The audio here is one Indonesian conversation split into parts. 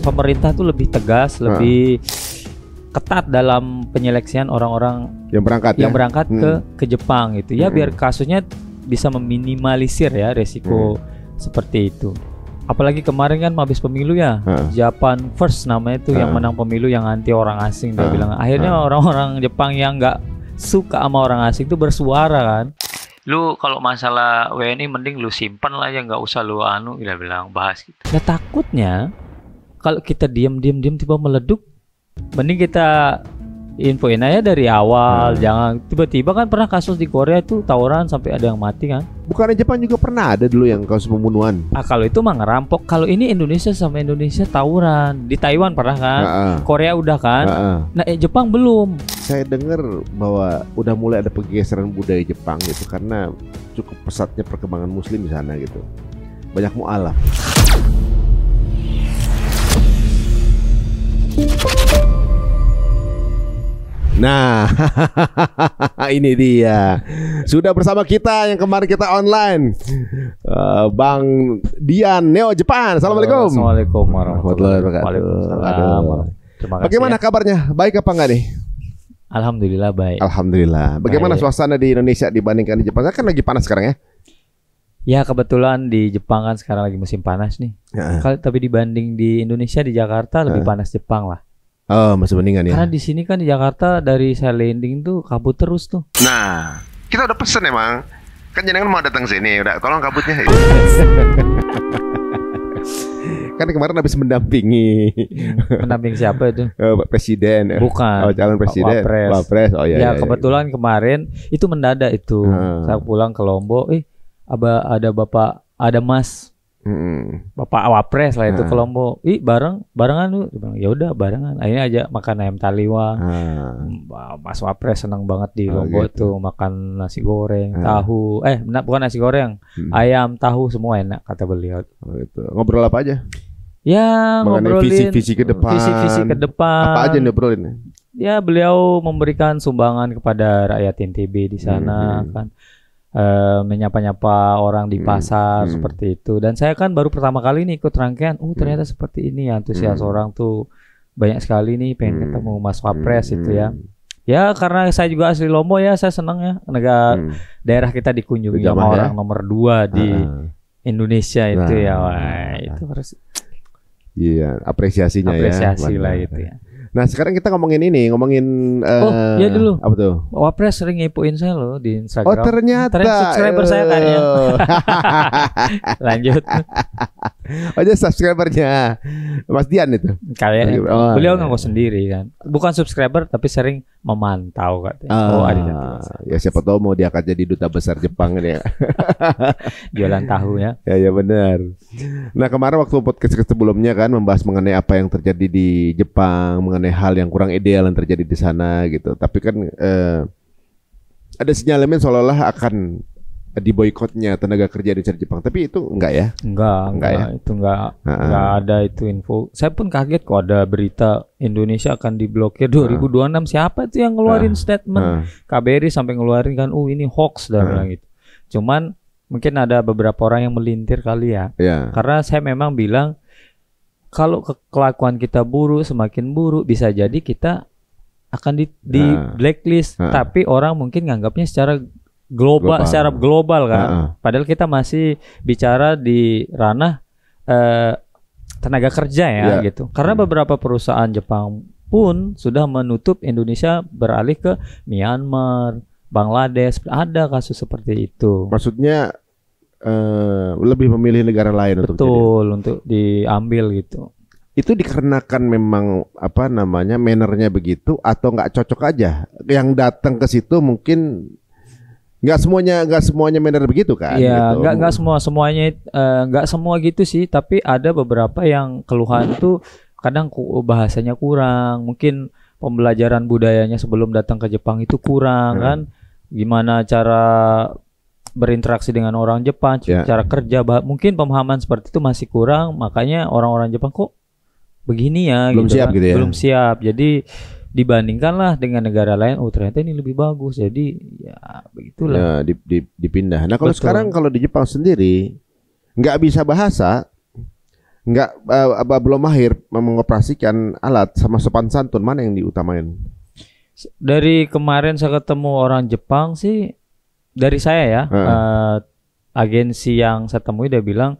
pemerintah tuh lebih tegas, lebih ketat dalam penyeleksian orang-orang yang berangkat ke Jepang gitu ya, biar kasusnya bisa meminimalisir ya resiko seperti itu. Apalagi kemarin kan habis pemilu ya, Japan First namanya itu yang menang pemilu, yang anti orang asing dia bilang. Akhirnya orang-orang Jepang yang nggak suka sama orang asing itu bersuara kan. Lu kalau masalah WNI mending lu simpan lah ya, nggak usah lu dia bilang bahas gitu. Ya takutnya kalau kita diam tiba meleduk, mending kita infoin aja dari awal, jangan tiba-tiba. Kan pernah kasus di Korea itu tawuran sampai ada yang mati kan. Bukannya Jepang juga pernah ada dulu yang kasus pembunuhan? Kalau itu mah ngerampok. Kalau ini Indonesia sama Indonesia tawuran. Di Taiwan pernah kan? Korea udah kan? Nah Jepang belum. Saya dengar bahwa udah mulai ada pergeseran budaya Jepang gitu, karena cukup pesatnya perkembangan Muslim di sana gitu. Banyak mu'alaf. Nah, ini dia. Sudah bersama kita yang kemarin kita online, Bang Dian Neo Jepang. Assalamualaikum. Assalamualaikum warahmatullahi wabarakatuh. Bagaimana kabarnya? Baik apa enggak nih? Alhamdulillah baik. Alhamdulillah. Bagaimana suasana di Indonesia dibandingkan di Jepang? Kan lagi panas sekarang ya? Ya kebetulan di Jepang kan sekarang lagi musim panas nih. Tapi dibanding di Indonesia, di Jakarta lebih panas Jepang lah. Oh, masih mendingan ya. Karena di sini kan di Jakarta dari saya landing tuh kabut terus tuh. Nah, kita udah pesen emang. Kan jenengan mau datang sini, udah tolong kabutnya. Kan kemarin habis mendampingi. Mendampingi siapa itu? Presiden. Bukan. Calon presiden. Wapres. Oh ya. Kebetulan kemarin itu mendadak itu. Saya pulang ke Lombok, ada Bapak, ada Mas. Bapak Wapres lah itu ke Lombok. Barengan lu. Ya udah barengan. Akhirnya aja makan ayam taliwang. Mas Wapres senang banget di Lombok gitu. Tuh makan nasi goreng, tahu. Bukan nasi goreng, ayam, tahu semua enak kata beliau. Gitu. Ngobrol apa aja? Ya ngobrolin visi-visi ke depan. Apa aja ngobrolin? Ya beliau memberikan sumbangan kepada rakyat NTB di sana kan. Menyapa-nyapa orang di pasar seperti itu. Dan saya kan baru pertama kali nih ikut rangkaian. Ternyata seperti ini, antusias orang tuh banyak sekali nih pengen ketemu Mas Wapres itu ya. Ya karena saya juga asli Lombok ya, saya senang ya negara daerah kita dikunjungi sama orang nomor 2 di Indonesia itu ya. Wah, itu harus apresiasinya apresiasi lah itu ya. Nah sekarang kita ngomongin ya dulu. Apa tuh? Wapres sering ngipuin saya loh di Instagram. Oh ternyata subscriber saya kayaknya. Lanjut. Aja subscribernya Mas Dian itu. Kayaknya beliau ngaku sendiri kan. Bukan subscriber tapi sering memantau katanya. Ya siapa tahu mau dia akan jadi duta besar Jepang ya. Jualan tahu ya. Ya benar. Nah kemarin waktu podcast sebelumnya kan membahas mengenai apa yang terjadi di Jepang, mengenai hal yang kurang ideal yang terjadi di sana gitu. Tapi kan ada sinyalemen seolah-olah akan diboikotnya tenaga kerja di Jepang. Tapi itu enggak ya? Enggak ya? Itu enggak ada itu info. Saya pun kaget kok ada berita Indonesia akan diblokir 2026. Siapa itu yang ngeluarin statement? KBRI sampai ngeluarin kan, ini hoax dan bilang gitu. Cuman mungkin ada beberapa orang yang melintir kali ya. Karena saya memang bilang kalau kelakuan kita buruk, semakin buruk, bisa jadi kita akan di blacklist. Tapi orang mungkin nganggapnya secara global kan. Padahal kita masih bicara di ranah tenaga kerja ya gitu. Karena beberapa perusahaan Jepang pun sudah menutup Indonesia, beralih ke Myanmar, Bangladesh. Ada kasus seperti itu. Maksudnya lebih memilih negara lain untuk diambil gitu. Itu dikarenakan memang mannernya begitu atau nggak cocok aja? Yang datang ke situ mungkin nggak semuanya manner begitu kan? Iya, gitu. nggak semuanya nggak semua gitu sih. Tapi ada beberapa yang keluhan tuh kadang bahasanya kurang, mungkin pembelajaran budayanya sebelum datang ke Jepang itu kurang kan? Gimana cara berinteraksi dengan orang Jepang, cara kerja, mungkin pemahaman seperti itu masih kurang, makanya orang-orang Jepang kok begini ya, belum gitu siap kan? gitu ya. Belum siap. Jadi dibandingkanlah dengan negara lain, ternyata ini lebih bagus. Jadi ya begitulah. Ya, dipindah. Nah kalau sekarang kalau di Jepang sendiri nggak bisa bahasa, belum mahir mengoperasikan alat sama sopan santun, mana yang diutamain? Dari kemarin saya ketemu orang Jepang sih, dari saya ya, agensi yang saya temui dia bilang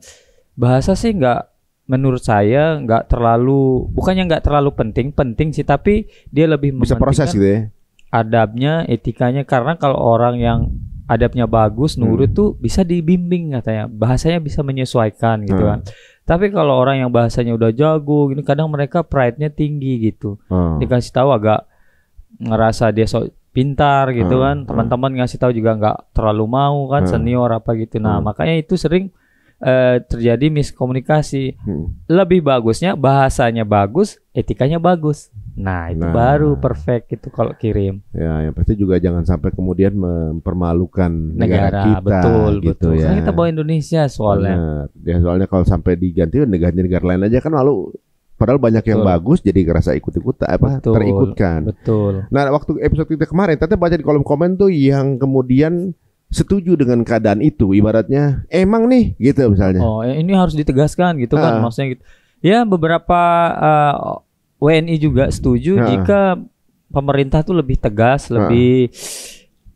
bahasa sih menurut saya bukannya nggak terlalu penting sih, tapi dia lebih bisa proses gitu ya, adabnya, etikanya, karena kalau orang yang adabnya bagus, nurut tuh bisa dibimbing katanya, bahasanya bisa menyesuaikan gitu kan. Tapi kalau orang yang bahasanya udah jago gini, kadang mereka pride-nya tinggi gitu, dikasih tahu agak ngerasa dia pintar gitu kan, teman-teman ngasih tahu juga nggak terlalu mau kan, senior apa gitu. Nah makanya itu sering terjadi miskomunikasi. Lebih bagusnya bahasanya bagus, etikanya bagus. Nah itu baru perfect itu kalau kirim. Ya, yang pasti juga jangan sampai kemudian mempermalukan negara kita. Betul. Ya. Karena kita bawa Indonesia soalnya. Ya, soalnya kalau sampai diganti negara lain aja kan lalu. Padahal banyak yang bagus jadi ngerasa terikutkan. Betul. Nah, waktu episode kita kemarin, Tete baca di kolom komen tuh yang kemudian setuju dengan keadaan itu, ibaratnya emang nih gitu misalnya. Oh, ini harus ditegaskan gitu kan, maksudnya gitu. Ya, beberapa WNI juga setuju jika pemerintah tuh lebih tegas, lebih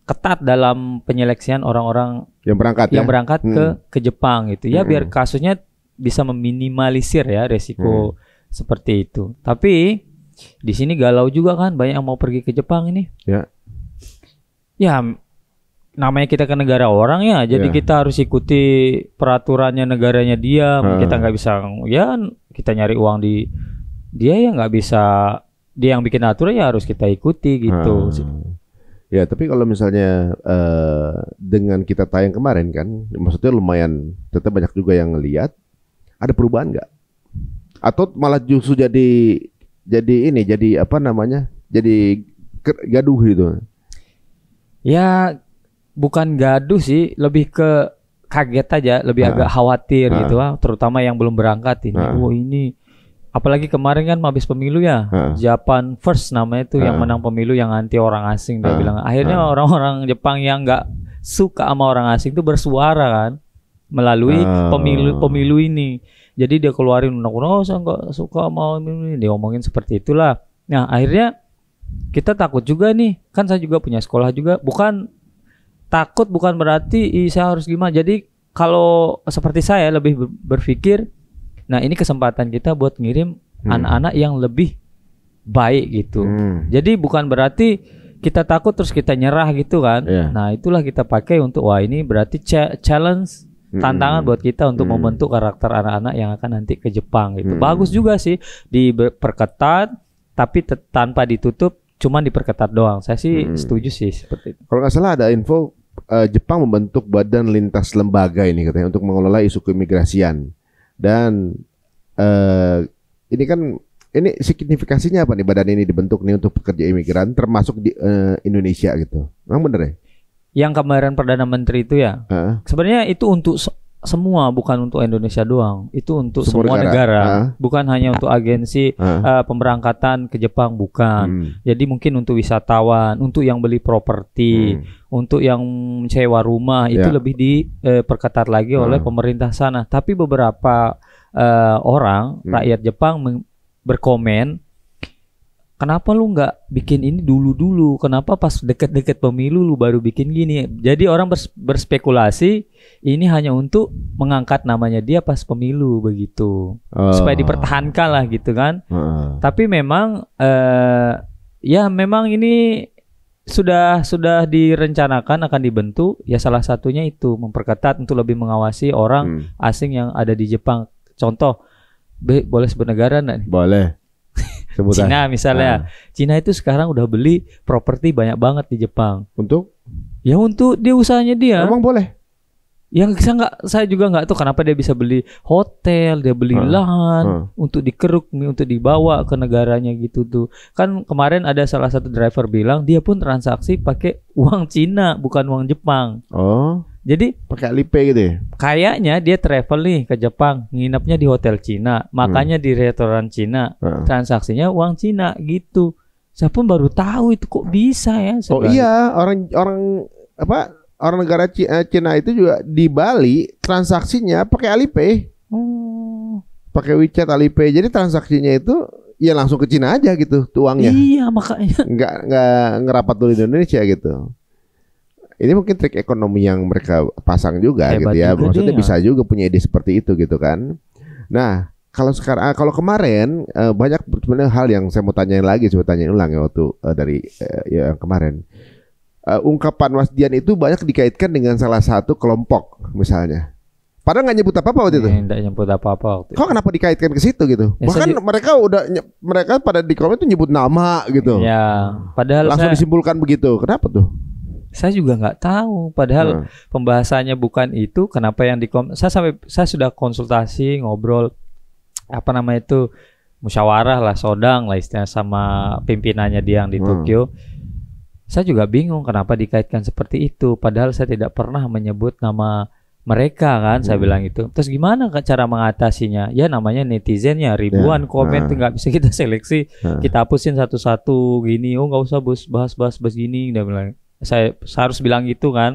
ketat dalam penyeleksian orang-orang yang berangkat ke Jepang gitu. Ya, biar kasusnya bisa meminimalisir ya resiko seperti itu. Tapi di sini galau juga kan, banyak yang mau pergi ke Jepang ini. Ya namanya kita ke negara orang ya, jadi kita harus ikuti peraturannya negaranya dia. Kita nggak bisa, ya kita nyari uang di dia ya nggak bisa, dia yang bikin aturan ya harus kita ikuti gitu. Ya tapi kalau misalnya dengan kita tayang kemarin kan, maksudnya lumayan, tetap banyak juga yang ngelihat. Ada perubahan nggak? Atau malah justru jadi apa namanya? Jadi gaduh gitu. Ya bukan gaduh sih, lebih ke kaget aja, lebih agak khawatir gitu terutama yang belum berangkat ini. Ini apalagi kemarin kan habis pemilu ya, Japan First namanya itu, yang menang pemilu yang anti orang asing, dia bilang. Akhirnya orang-orang Jepang yang nggak suka sama orang asing itu bersuara kan melalui pemilu ini. Jadi dia keluarin undang-undang, saya nggak suka mau ini, dia ngomongin seperti itulah. Nah akhirnya kita takut juga nih, kan saya juga punya sekolah juga. Bukan takut, bukan berarti saya harus gimana. Jadi kalau seperti saya lebih berpikir, nah ini kesempatan kita buat ngirim anak-anak yang lebih baik gitu. Jadi bukan berarti kita takut terus kita nyerah gitu kan. Nah itulah kita pakai untuk, wah ini berarti challenge, tantangan buat kita untuk membentuk karakter anak-anak yang akan nanti ke Jepang gitu. Bagus juga sih diperketat, tapi tanpa ditutup, cuman diperketat doang. Saya sih setuju sih seperti itu. Kalau nggak salah ada info Jepang membentuk badan lintas lembaga ini katanya untuk mengelola isu keimigrasian. Dan ini kan, ini signifikasinya apa nih badan ini dibentuk nih untuk pekerja imigran termasuk di Indonesia gitu. Memang bener ya? Yang kemarin Perdana Menteri itu ya, sebenarnya itu untuk semua, bukan untuk Indonesia doang. Itu untuk semua negara. Bukan hanya untuk agensi pemberangkatan ke Jepang, bukan. Jadi mungkin untuk wisatawan, untuk yang beli properti, untuk yang sewa rumah, itu lebih diperketat lagi oleh pemerintah sana. Tapi beberapa orang rakyat Jepang berkomen, kenapa lu nggak bikin ini dulu? Kenapa pas deket-deket pemilu lu baru bikin gini? Jadi orang berspekulasi ini hanya untuk mengangkat namanya dia pas pemilu begitu, supaya dipertahankan lah gitu kan. Tapi memang ya memang ini sudah direncanakan akan dibentuk. Ya salah satunya itu memperketat untuk lebih mengawasi orang asing yang ada di Jepang. Contoh, boleh sebut negara nggak? Boleh. Cina misalnya. Cina itu sekarang udah beli properti banyak banget di Jepang. Untuk? Ya untuk dia usahanya dia. Emang boleh? Yang saya juga nggak tahu kenapa dia bisa beli hotel, dia beli lahan untuk dikeruk, untuk dibawa ke negaranya gitu tuh. Kan kemarin ada salah satu driver bilang dia pun transaksi pakai uang Cina bukan uang Jepang. Jadi pakai Alipay gitu ya? Kayaknya dia travel nih ke Jepang, nginepnya di hotel Cina, makannya di restoran Cina, transaksinya uang Cina gitu. Saya pun baru tahu itu kok bisa ya. Iya, orang negara Cina itu juga di Bali transaksinya pakai Alipay. pakai WeChat, Alipay. Jadi transaksinya itu ya langsung ke Cina aja gitu uangnya. Iya, makanya. Nggak ngerapat dulu di Indonesia gitu. Ini mungkin trik ekonomi yang mereka pasang juga. Hebat gitu ya. Maksudnya bisa juga punya ide seperti itu gitu kan. Nah, kalau kemarin banyak sebenarnya hal yang saya mau tanyain lagi, coba tanyain ulang ya waktu dari yang kemarin. Ungkapan Mas Dian itu banyak dikaitkan dengan salah satu kelompok misalnya. Padahal nggak nyebut apa-apa waktu itu. Nggak nyebut apa-apa waktu itu. Kok kenapa dikaitkan ke situ gitu? Ya, bahkan mereka pada di komen itu nyebut nama gitu. Ya, padahal langsung disimpulkan begitu. Kenapa tuh? Saya juga nggak tahu. Padahal pembahasannya bukan itu. Kenapa yang saya sudah konsultasi, ngobrol apa namanya itu, musyawarah lah, sodang lah istilahnya sama pimpinannya dia yang di Tokyo. Saya juga bingung kenapa dikaitkan seperti itu. Padahal saya tidak pernah menyebut nama mereka kan, saya bilang itu. Terus gimana cara mengatasinya? Ya namanya netizen ya, ribuan komen nggak bisa kita seleksi, kita hapusin satu-satu gini. Oh nggak usah bahas gini. Dia bilang, saya harus bilang gitu kan.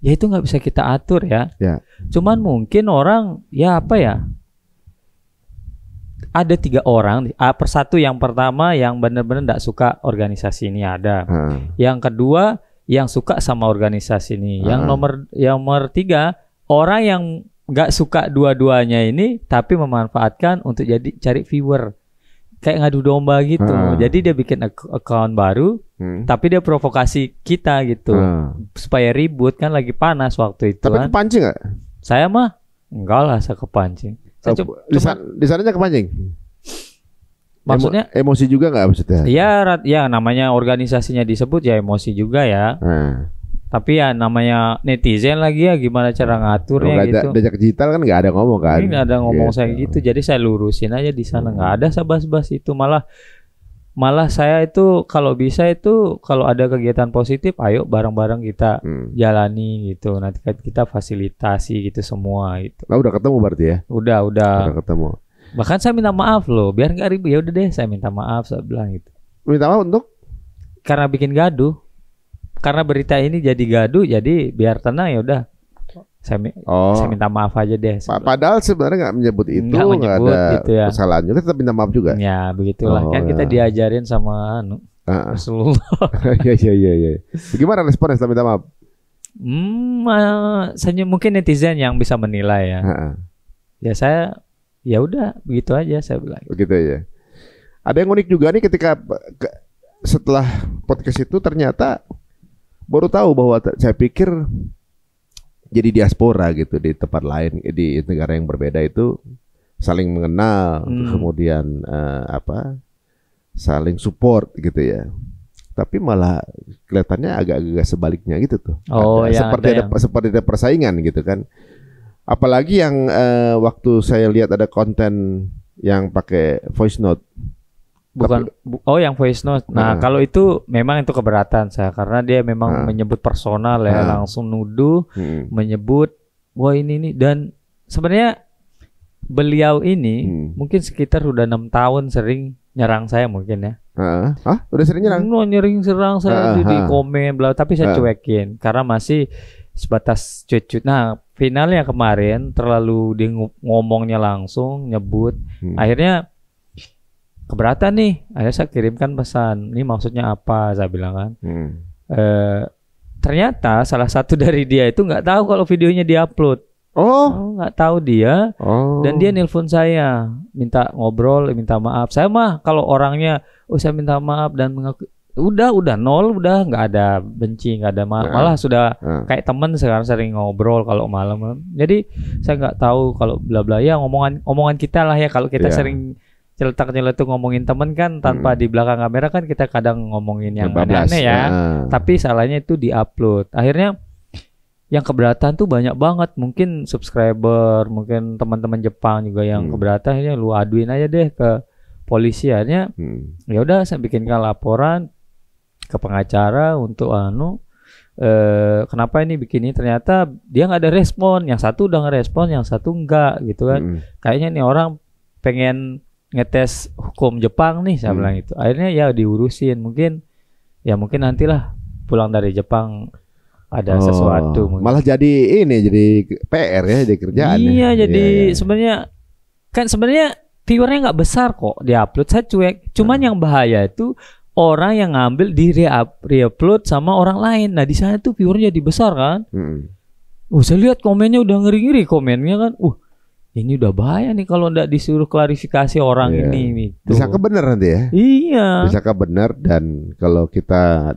Ya itu nggak bisa kita atur ya. Cuman mungkin orang ya apa ya? Ada 3 orang, persatu yang pertama yang benar-benar nggak suka organisasi ini ada. Yang kedua yang suka sama organisasi ini. Yang nomor 3 orang yang nggak suka dua-duanya ini tapi memanfaatkan untuk jadi cari viewer, kayak ngadu domba gitu. Jadi dia bikin account baru, tapi dia provokasi kita gitu supaya ribut kan, lagi panas waktu itu. Tapi kepancing nggak? Saya mah enggak lah, saya kepancing. Di sananya kepancing. Maksudnya emosi juga nggak maksudnya? Ya namanya organisasinya disebut ya emosi juga ya. Tapi ya namanya netizen lagi ya, gimana cara ngaturnya gitu. Dajak digital kan nggak ada ngomong kan? Nggak ada ngomong saya gitu. Jadi saya lurusin aja di sana, nggak ada saya bahas-bahas itu. Malah saya itu kalau bisa itu kalau ada kegiatan positif, ayo bareng-bareng kita jalani gitu. Nanti kita fasilitasi gitu semua itu. Nah, udah ketemu berarti ya? Udah ketemu. Bahkan saya minta maaf loh, biar nggak ribut. Ya udah deh, saya minta maaf, saya bilang gitu. Minta maaf untuk? Karena bikin gaduh. Karena berita ini jadi gaduh, jadi biar tenang ya udah. Saya minta maaf aja deh. Padahal sebenarnya nggak menyebut itu, nggak ada gitu ya. Kesalahan juga, tetap minta maaf juga. Ya begitulah kan kita diajarin sama Rasulullah. Iya. Gimana responnya setelah minta maaf? Mungkin netizen yang bisa menilai ya. Ya saya ya udah begitu aja saya bilang. Begitu aja. Ada yang unik juga nih ketika setelah podcast itu ternyata baru tahu bahwa saya pikir jadi diaspora gitu di tempat lain, di negara yang berbeda itu saling mengenal, kemudian saling support gitu ya. Tapi malah kelihatannya agak-agak sebaliknya gitu tuh. Seperti ada persaingan gitu kan. Apalagi yang waktu saya lihat ada konten yang pakai voice note. Yang voice note. Nah, kalau itu memang itu keberatan saya karena dia memang menyebut personal ya, langsung nuduh, menyebut wah ini dan sebenarnya beliau ini mungkin sekitar udah 6 tahun sering nyerang saya mungkin ya. Udah sering nyerang? Serang saya di komen tapi saya cuekin karena masih sebatas cuit-cuit. Nah, finalnya kemarin terlalu dia ngomongnya langsung nyebut. Akhirnya keberatan nih, akhirnya saya kirimkan pesan. Ini maksudnya apa? Saya bilang kan. Ternyata salah satu dari dia itu nggak tahu kalau videonya diupload. Nggak tahu dia. Dan dia nelpon saya, minta ngobrol, minta maaf. Saya mah kalau orangnya, saya minta maaf dan mengaku, udah nol, udah nggak ada benci, nggak ada malah sudah kayak teman sekarang sering ngobrol kalau malam. Jadi saya nggak tahu kalau bla bla ya omongan kita lah ya kalau kita sering nyeletuk ngomongin temen kan tanpa di belakang kamera kan kita kadang ngomongin yang aneh-aneh ya. Tapi salahnya itu di-upload. Akhirnya yang keberatan tuh banyak banget. Mungkin subscriber, mungkin teman-teman Jepang juga yang keberatan. Akhirnya lu aduin aja deh ke polisi. Akhirnya ya udah saya bikinkan laporan ke pengacara untuk kenapa ini bikin ini. Ternyata dia nggak ada respon. Yang satu udah ngerespon, yang satu enggak gitu kan. Kayaknya nih orang pengen ngetes hukum Jepang nih, saya bilang itu. Akhirnya ya diurusin, mungkin nantilah pulang dari Jepang ada sesuatu. Malah jadi PR ya, jadi kerjaan. Iya, jadi sebenarnya Kan sebenarnya viewernya nggak besar kok diupload, saya cuek. Cuman yang bahaya itu orang yang ngambil di reupload sama orang lain. Nah di sana tuh viewernya jadi besar kan. Saya lihat komennya udah ngeri-ngeri komennya kan. Ini udah bahaya nih kalau nggak disuruh klarifikasi orang ini. Gitu. Bisa kebenar nanti ya. Iya. Bisa kebenar, dan kalau kita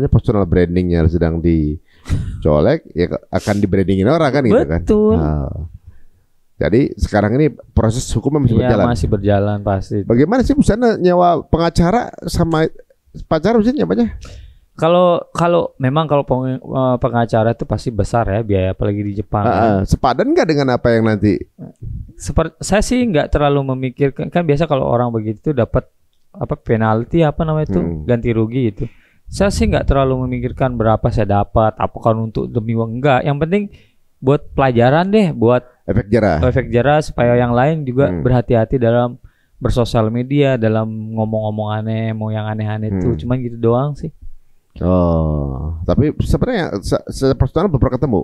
personal brandingnya sedang dicolek, ya akan di-brandingin orang kan gitu kan. Betul. Jadi sekarang ini proses hukumnya masih berjalan. Masih berjalan pasti. Bagaimana sih misalnya nyawa pengacara sama pacar mesti nyawanya? Kalau memang kalau pengacara itu pasti besar ya biaya, apalagi di Jepang. Sepadan nggak dengan apa yang nanti? Saya sih nggak terlalu memikirkan, kan biasa kalau orang begitu dapat penalti ganti rugi itu. Saya sih nggak terlalu memikirkan berapa saya dapat, apakah untuk demi uang, enggak. Yang penting buat pelajaran deh, buat efek jerah supaya yang lain juga berhati-hati dalam bersosial media, dalam ngomong-ngomong aneh, mau yang aneh-aneh itu. Cuman gitu doang sih. Tapi sebenarnya personal belum pernah ketemu.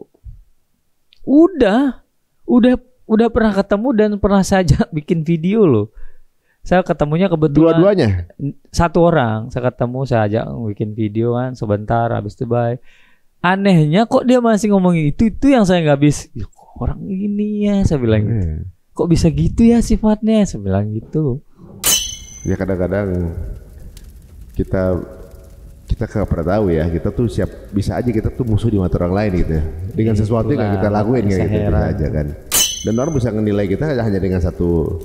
Udah pernah ketemu dan pernah saja bikin video loh. Saya ketemunya kebetulan dua-duanya. Satu orang saya ketemu, saya ajak bikin video kan sebentar, habis itu bye. Anehnya kok dia masih ngomongin itu yang saya nggak habis. Orang ini ya, saya bilang gitu. Kok bisa gitu ya sifatnya, saya bilang gitu. Ya kadang-kadang kita nggak pernah tahu ya, kita tuh bisa aja kita tuh musuh di mata orang lain gitu ya, dengan sesuatu yang kita lakuin kayak gitu bisa aja kan, dan orang bisa menilai kita hanya dengan satu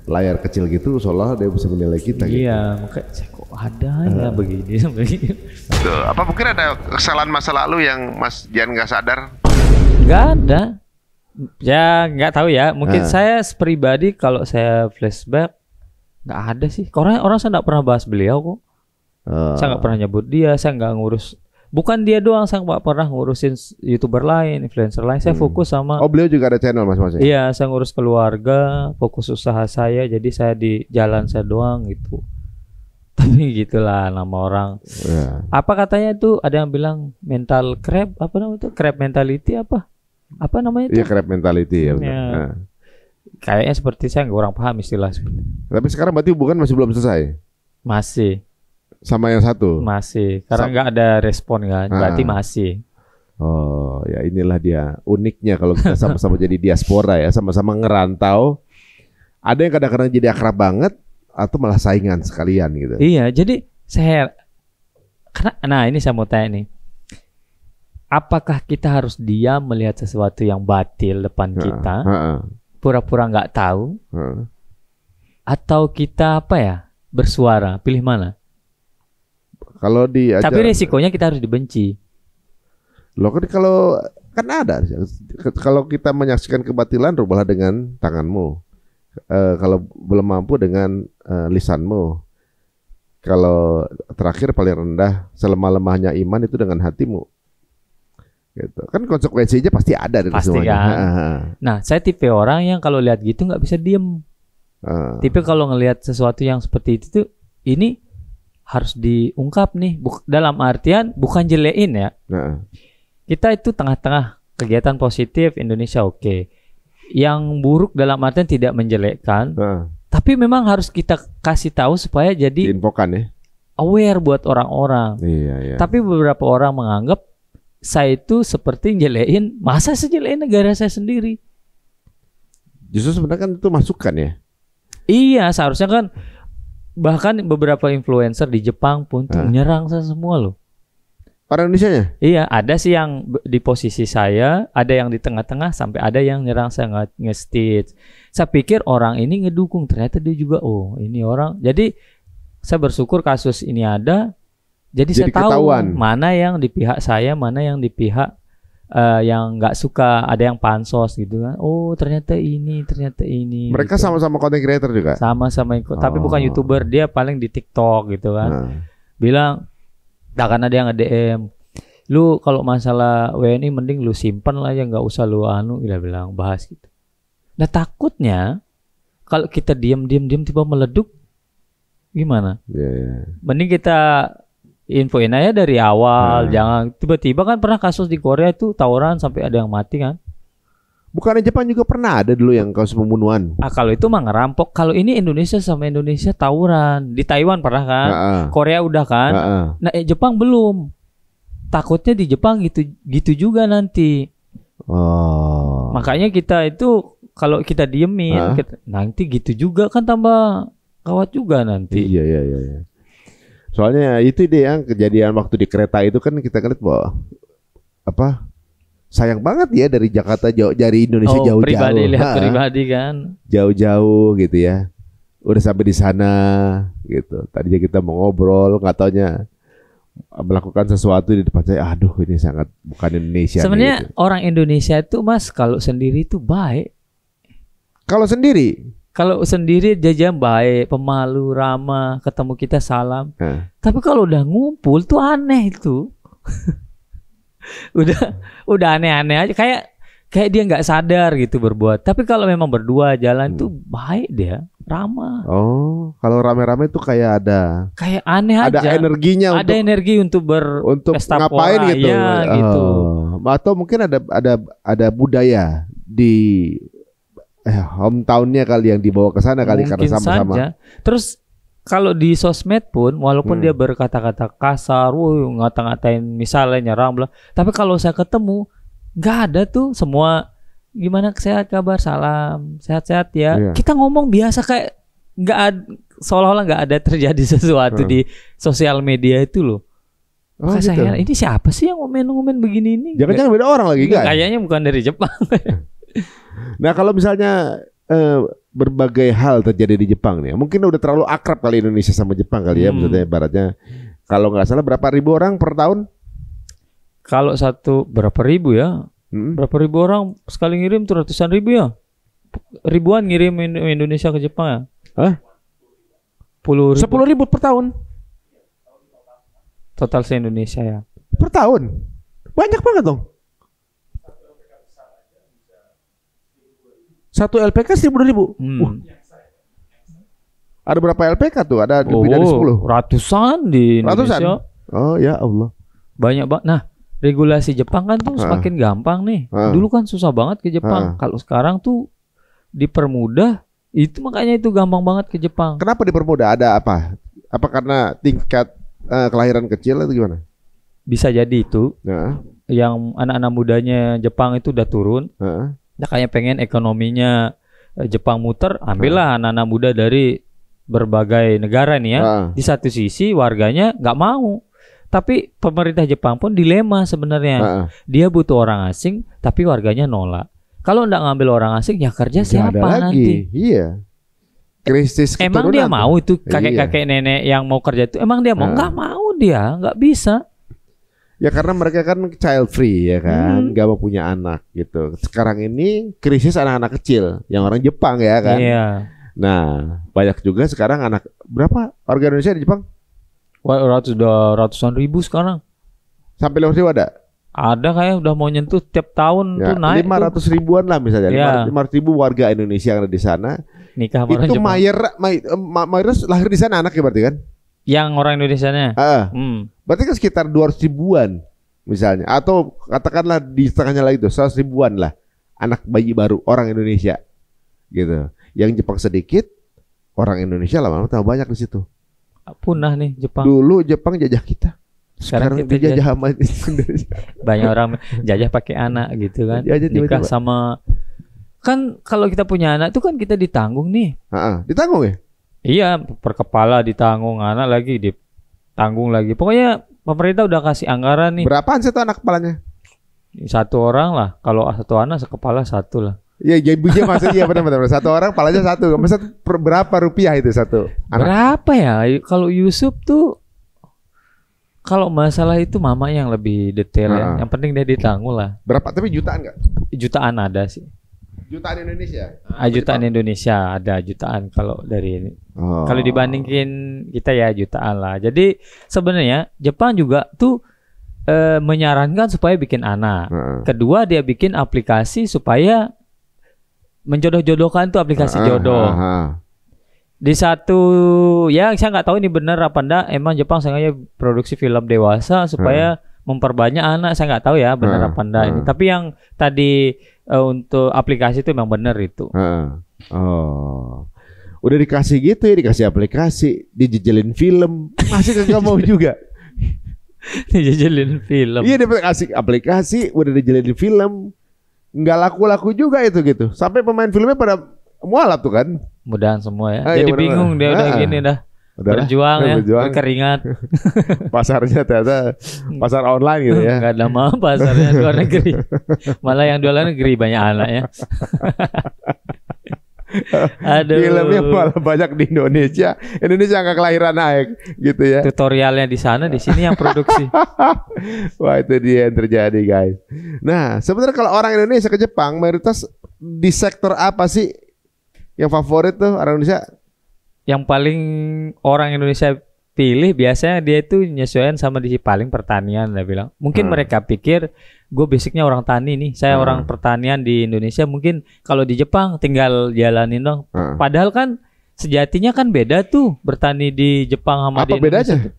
layar kecil gitu, seolah dia bisa menilai kita. Iya, makanya kok ada ya begini. Apa mungkin ada kesalahan masa lalu yang Mas Jan nggak sadar? Nggak ada, ya nggak tahu ya, mungkin saya pribadi kalau saya flashback nggak ada sih, orang saya nggak pernah bahas beliau kok. Saya nggak pernah nyebut dia, saya nggak ngurus. Bukan dia doang, saya nggak pernah ngurusin YouTuber lain, influencer lain. Saya fokus sama. Beliau juga ada channel mas? Iya, saya ngurus keluarga, fokus usaha saya. Jadi saya di jalan saya doang gitu. Tapi gitulah nama orang. Apa katanya itu? Ada yang bilang mental crab, apa namanya itu? Crab mentality apa? Apa namanya itu? Iya, crab mentality ya. Kayaknya seperti saya nggak kurang paham istilah seperti. Tapi sekarang berarti hubungan masih belum selesai? Masih. Sama yang satu? Masih, karena nggak ada respon kan, berarti masih. Ya inilah dia uniknya kalau kita sama-sama jadi diaspora ya, sama-sama ngerantau. Ada yang kadang-kadang jadi akrab banget, atau malah saingan sekalian gitu. Iya, jadi nah ini saya mau tanya nih. Apakah kita harus diam melihat sesuatu yang batil depan kita, pura-pura nggak tahu, atau kita bersuara, pilih mana? Tapi resikonya kita harus dibenci. Loh kan ada. Kalau kita menyaksikan kebatilan, rubahlah dengan tanganmu. Kalau belum mampu dengan lisanmu. Kalau terakhir paling rendah, selemah-lemahnya iman itu dengan hatimu. Gitu. Kan konsekuensinya pasti ada dari pasti semuanya. Kan. Nah, saya tipe orang yang kalau lihat gitu nggak bisa diem. Tipe kalau ngelihat sesuatu yang seperti itu tuh, ini harus diungkap nih, dalam artian bukan jelein ya. Kita itu tengah-tengah, kegiatan positif Indonesia oke. Yang buruk dalam artian tidak menjelekkan, tapi memang harus kita kasih tahu supaya jadi diinfokan ya, aware buat orang-orang. Iya. Tapi beberapa orang menganggap saya itu seperti jelein, masa sejelein negara saya sendiri. Justru sebenarnya kan itu masukan ya. Iya, seharusnya kan. Bahkan beberapa influencer di Jepang pun tuh menyerang saya semua loh. Orang Indonesianya? Iya, ada sih yang di posisi saya, ada yang di tengah-tengah, sampai ada yang nyerang saya nge-stitch. Saya pikir orang ini ngedukung, ternyata dia juga ini orang. Jadi saya bersyukur kasus ini ada. Jadi saya tahu mana yang di pihak saya, mana yang di pihak yang nggak suka, ada yang pansos gitu kan. Ternyata ini. Mereka gitu. Sama-sama content creator juga? Sama-sama ikut, tapi bukan YouTuber, dia paling di TikTok gitu kan. Bilang, akan ada yang nge-DM, lu kalau masalah WNI mending lu simpan lah ya, nggak usah lu dia bilang bahas gitu. Nah takutnya kalau kita diam tiba meleduk, gimana? Mending kita infoin aja dari awal, jangan tiba-tiba kan pernah kasus di Korea itu tawuran sampai ada yang mati kan. Bukannya Jepang juga pernah ada dulu yang kasus pembunuhan? Kalau itu mah ngerampok. Kalau ini Indonesia sama Indonesia tawuran. Di Taiwan pernah kan? Korea udah kan? Nah, Jepang belum. Takutnya di Jepang gitu juga nanti. Makanya kita itu kalau kita diemin, nanti gitu juga kan tambah kawat juga nanti. Iya. Soalnya itu deh yang kejadian waktu di kereta itu kan kita lihat bahwa sayang banget ya dari Jakarta dari Indonesia jauh-jauh. Pribadi kan. Jauh-jauh gitu ya. Udah sampai di sana gitu. Tadinya kita mau ngobrol, nggak taunya melakukan sesuatu di depan saya. Aduh, ini sangat bukan Indonesia. Sebenarnya gitu. Orang Indonesia itu Mas kalau sendiri itu baik. Kalau sendiri jajan baik, pemalu, ramah, ketemu kita salam. Tapi kalau udah ngumpul tuh aneh itu. udah aneh-aneh aja, kayak dia nggak sadar gitu berbuat. Tapi kalau memang berdua jalan tuh baik dia, ramah. Kalau rame-rame tuh kayak aneh aja. Ada energinya ada energi untuk ngapain gitu. Gitu. Atau mungkin ada budaya di hometownnya kali yang dibawa ke sana kali karena sama-sama. Saja. Terus kalau di sosmed pun walaupun dia berkata-kata kasar, ngata-ngatain misalnya nyerang, tapi kalau saya ketemu nggak ada tuh semua gimana sehat kabar, salam, sehat-sehat ya. Kita ngomong biasa kayak nggak ada, seolah-olah nggak ada terjadi sesuatu di sosial media itu loh. Gitu. Saya ini siapa sih yang ngomen-ngomen begini ini? Jangan-jangan beda orang lagi kan? Kayaknya bukan dari Jepang. Nah kalau misalnya berbagai hal terjadi di Jepang nih, mungkin udah terlalu akrab kali Indonesia sama Jepang kali ya, maksudnya ibaratnya kalau nggak salah berapa ribu orang per tahun? Kalau berapa ribu ya? Berapa ribu orang sekali ngirim tuh ratusan ribu ya? Ribuan ngirim Indonesia ke Jepang ya? 10 ribu per tahun? Total se-Indonesia ya? Per tahun? Banyak banget dong. Satu LPK 1.000. Ada berapa LPK tuh? Ada lebih dari 10? Ratusan di Indonesia. Oh ya Allah. Banyak banget. Nah, regulasi Jepang kan tuh semakin gampang nih. Dulu kan susah banget ke Jepang. Kalau sekarang tuh dipermudah. Itu makanya itu gampang banget ke Jepang. Kenapa dipermudah? Ada apa? Apa karena tingkat kelahiran kecil atau gimana? Bisa jadi itu. Yang anak-anak mudanya Jepang itu udah turun. Kayak pengen ekonominya Jepang muter, ambillah anak-anak muda dari berbagai negara nih ya. Di satu sisi warganya nggak mau, tapi pemerintah Jepang pun dilema sebenarnya. Dia butuh orang asing, tapi warganya nolak. Kalau nggak ngambil orang asing, ya kerja siapa nanti? Iya. Krisis keturunan. Emang dia mau itu kakek-kakek nenek yang mau kerja itu? Emang dia mau? Nggak mau dia, nggak bisa. Ya karena mereka kan child free ya kan, gak mau punya anak gitu. Sekarang ini krisis anak-anak kecil, yang orang Jepang ya kan. Iya. Nah banyak juga sekarang berapa warga Indonesia di Jepang? Ratusan ribu sekarang. Sampai 500.000 ada? Ada kayak udah mau nyentuh tiap tahun tuh naik. 500 ribuan lah misalnya. 500 ribu warga Indonesia yang ada di sana. Nikah sama itu mayoritas lahir di sana anaknya berarti kan? Yang orang Indonesianya. Berarti kan sekitar 200 ribuan misalnya. Atau katakanlah di setengahnya lagi itu 100 ribuan lah anak bayi baru orang Indonesia gitu. Yang Jepang sedikit, orang Indonesia lama-lama tambah banyak di situ. Punah nih Jepang. Dulu Jepang jajah kita. Sekarang kita jajah sama Indonesia. Banyak orang jajah pakai anak gitu kan. Nikah sama. Kan kalau kita punya anak itu kan kita ditanggung nih. Ditanggung ya? Iya, per kepala ditanggung, anak lagi ditanggung lagi. Pokoknya pemerintah udah kasih anggaran nih. Berapaan satu anak kepalanya? Satu orang lah. Kalau satu anak sekepala satu lah. Iya, ibunya maksudnya benar-benar. Satu orang kepalanya satu. Berapa rupiah itu satu anak? Berapa ya? Kalau Yusuf tuh, kalau masalah itu mama yang lebih detail ya. Yang penting dia ditanggung lah. Berapa? Tapi jutaan nggak? Jutaan ada sih. Jutaan Indonesia? Jutaan Indonesia ada jutaan kalau dari ini. Kalau dibandingin kita ya jutaan lah. Jadi sebenarnya Jepang juga tuh menyarankan supaya bikin anak. Kedua dia bikin aplikasi supaya menjodoh-jodohkan tuh aplikasi jodoh. Di satu ya saya nggak tahu ini benar apa enggak. Emang Jepang sengaja produksi film dewasa supaya memperbanyak anak. Saya nggak tahu ya benar apa enggak ini. Tapi yang tadi untuk aplikasi itu memang benar itu. Oh. Udah dikasih gitu ya, dikasih aplikasi, dijejelin film, masih kagak mau juga. Dijejelin film. Iya, dia kasih aplikasi, udah dijejelin film, nggak laku-laku juga itu gitu. Sampai pemain filmnya pada mualaf tuh kan. Mudahan semua ya. Iya, Jadi bingung dia udah gini dah. Berjuang ya, berkeringat. Pasarnya ternyata pasar online gitu ya. Nggak ada mau pasarnya luar negeri. Malah yang di luar negeri banyak anak ya. Aduh. Filmnya malah banyak di Indonesia. Indonesia nggak kelahiran naik gitu ya. Tutorialnya di sana, di sini yang produksi. Wah, itu dia yang terjadi guys. Nah, sebenarnya kalau orang Indonesia ke Jepang, mayoritas di sektor apa sih yang favorit tuh orang Indonesia? Yang paling orang Indonesia pilih biasanya dia itu nyesuaian sama di paling pertanian, dia bilang. Mungkin mereka pikir gue basicnya orang tani nih, saya orang pertanian di Indonesia, mungkin kalau di Jepang tinggal jalanin dong. Padahal kan sejatinya kan beda tuh bertani di Jepang sama apa di Indonesia. Bedanya?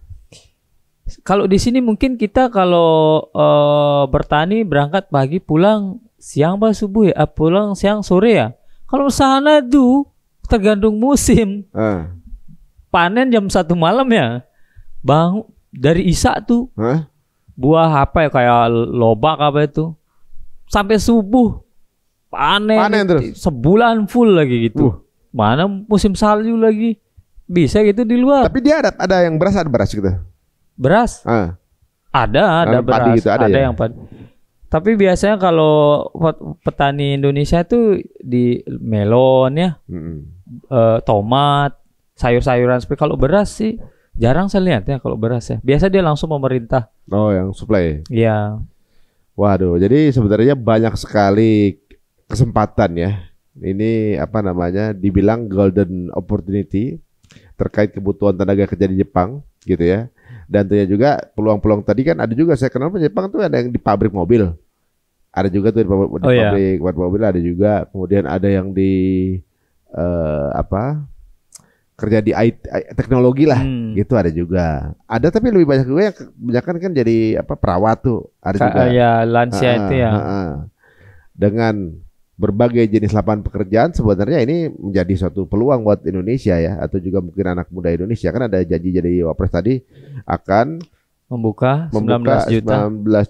Kalau di sini mungkin kita kalau bertani berangkat pagi pulang siang apa subuh ya, pulang siang sore ya. Kalau sana tuh tergantung musim. Panen jam 1 malam ya. Bang dari Isya tuh. Buah apa ya kayak lobak apa itu. Sampai subuh panen terus. Sebulan full lagi gitu. Mana musim salju lagi. Bisa gitu di luar. Tapi dia ada yang beras gitu. Beras? Ada beras. Gitu, ada ya? Yang padi. Tapi biasanya kalau petani Indonesia itu di melon ya, tomat, sayur-sayuran. Kalau beras sih jarang saya lihat ya kalau beras ya. Biasa dia langsung pemerintah. Oh, yang supply. Iya. Waduh, jadi sebenarnya banyak sekali kesempatan ya. Ini apa namanya? Dibilang golden opportunity terkait kebutuhan tenaga kerja di Jepang, gitu ya. Dan tentunya juga peluang-peluang tadi kan ada juga, saya kenal Jepang tuh ada yang di pabrik mobil. Ada juga tuh di pabrik mobil ada juga. Kemudian ada yang di kerja di IT, teknologi lah, gitu ada juga. Ada tapi lebih banyak juga yang kebanyakan kan jadi perawat tuh. Ada juga. Ya lansia itu ya. Dengan berbagai jenis lapangan pekerjaan sebenarnya ini menjadi suatu peluang buat Indonesia ya, atau juga mungkin anak muda Indonesia. Kan ada janji jadi Wapres tadi akan membuka 19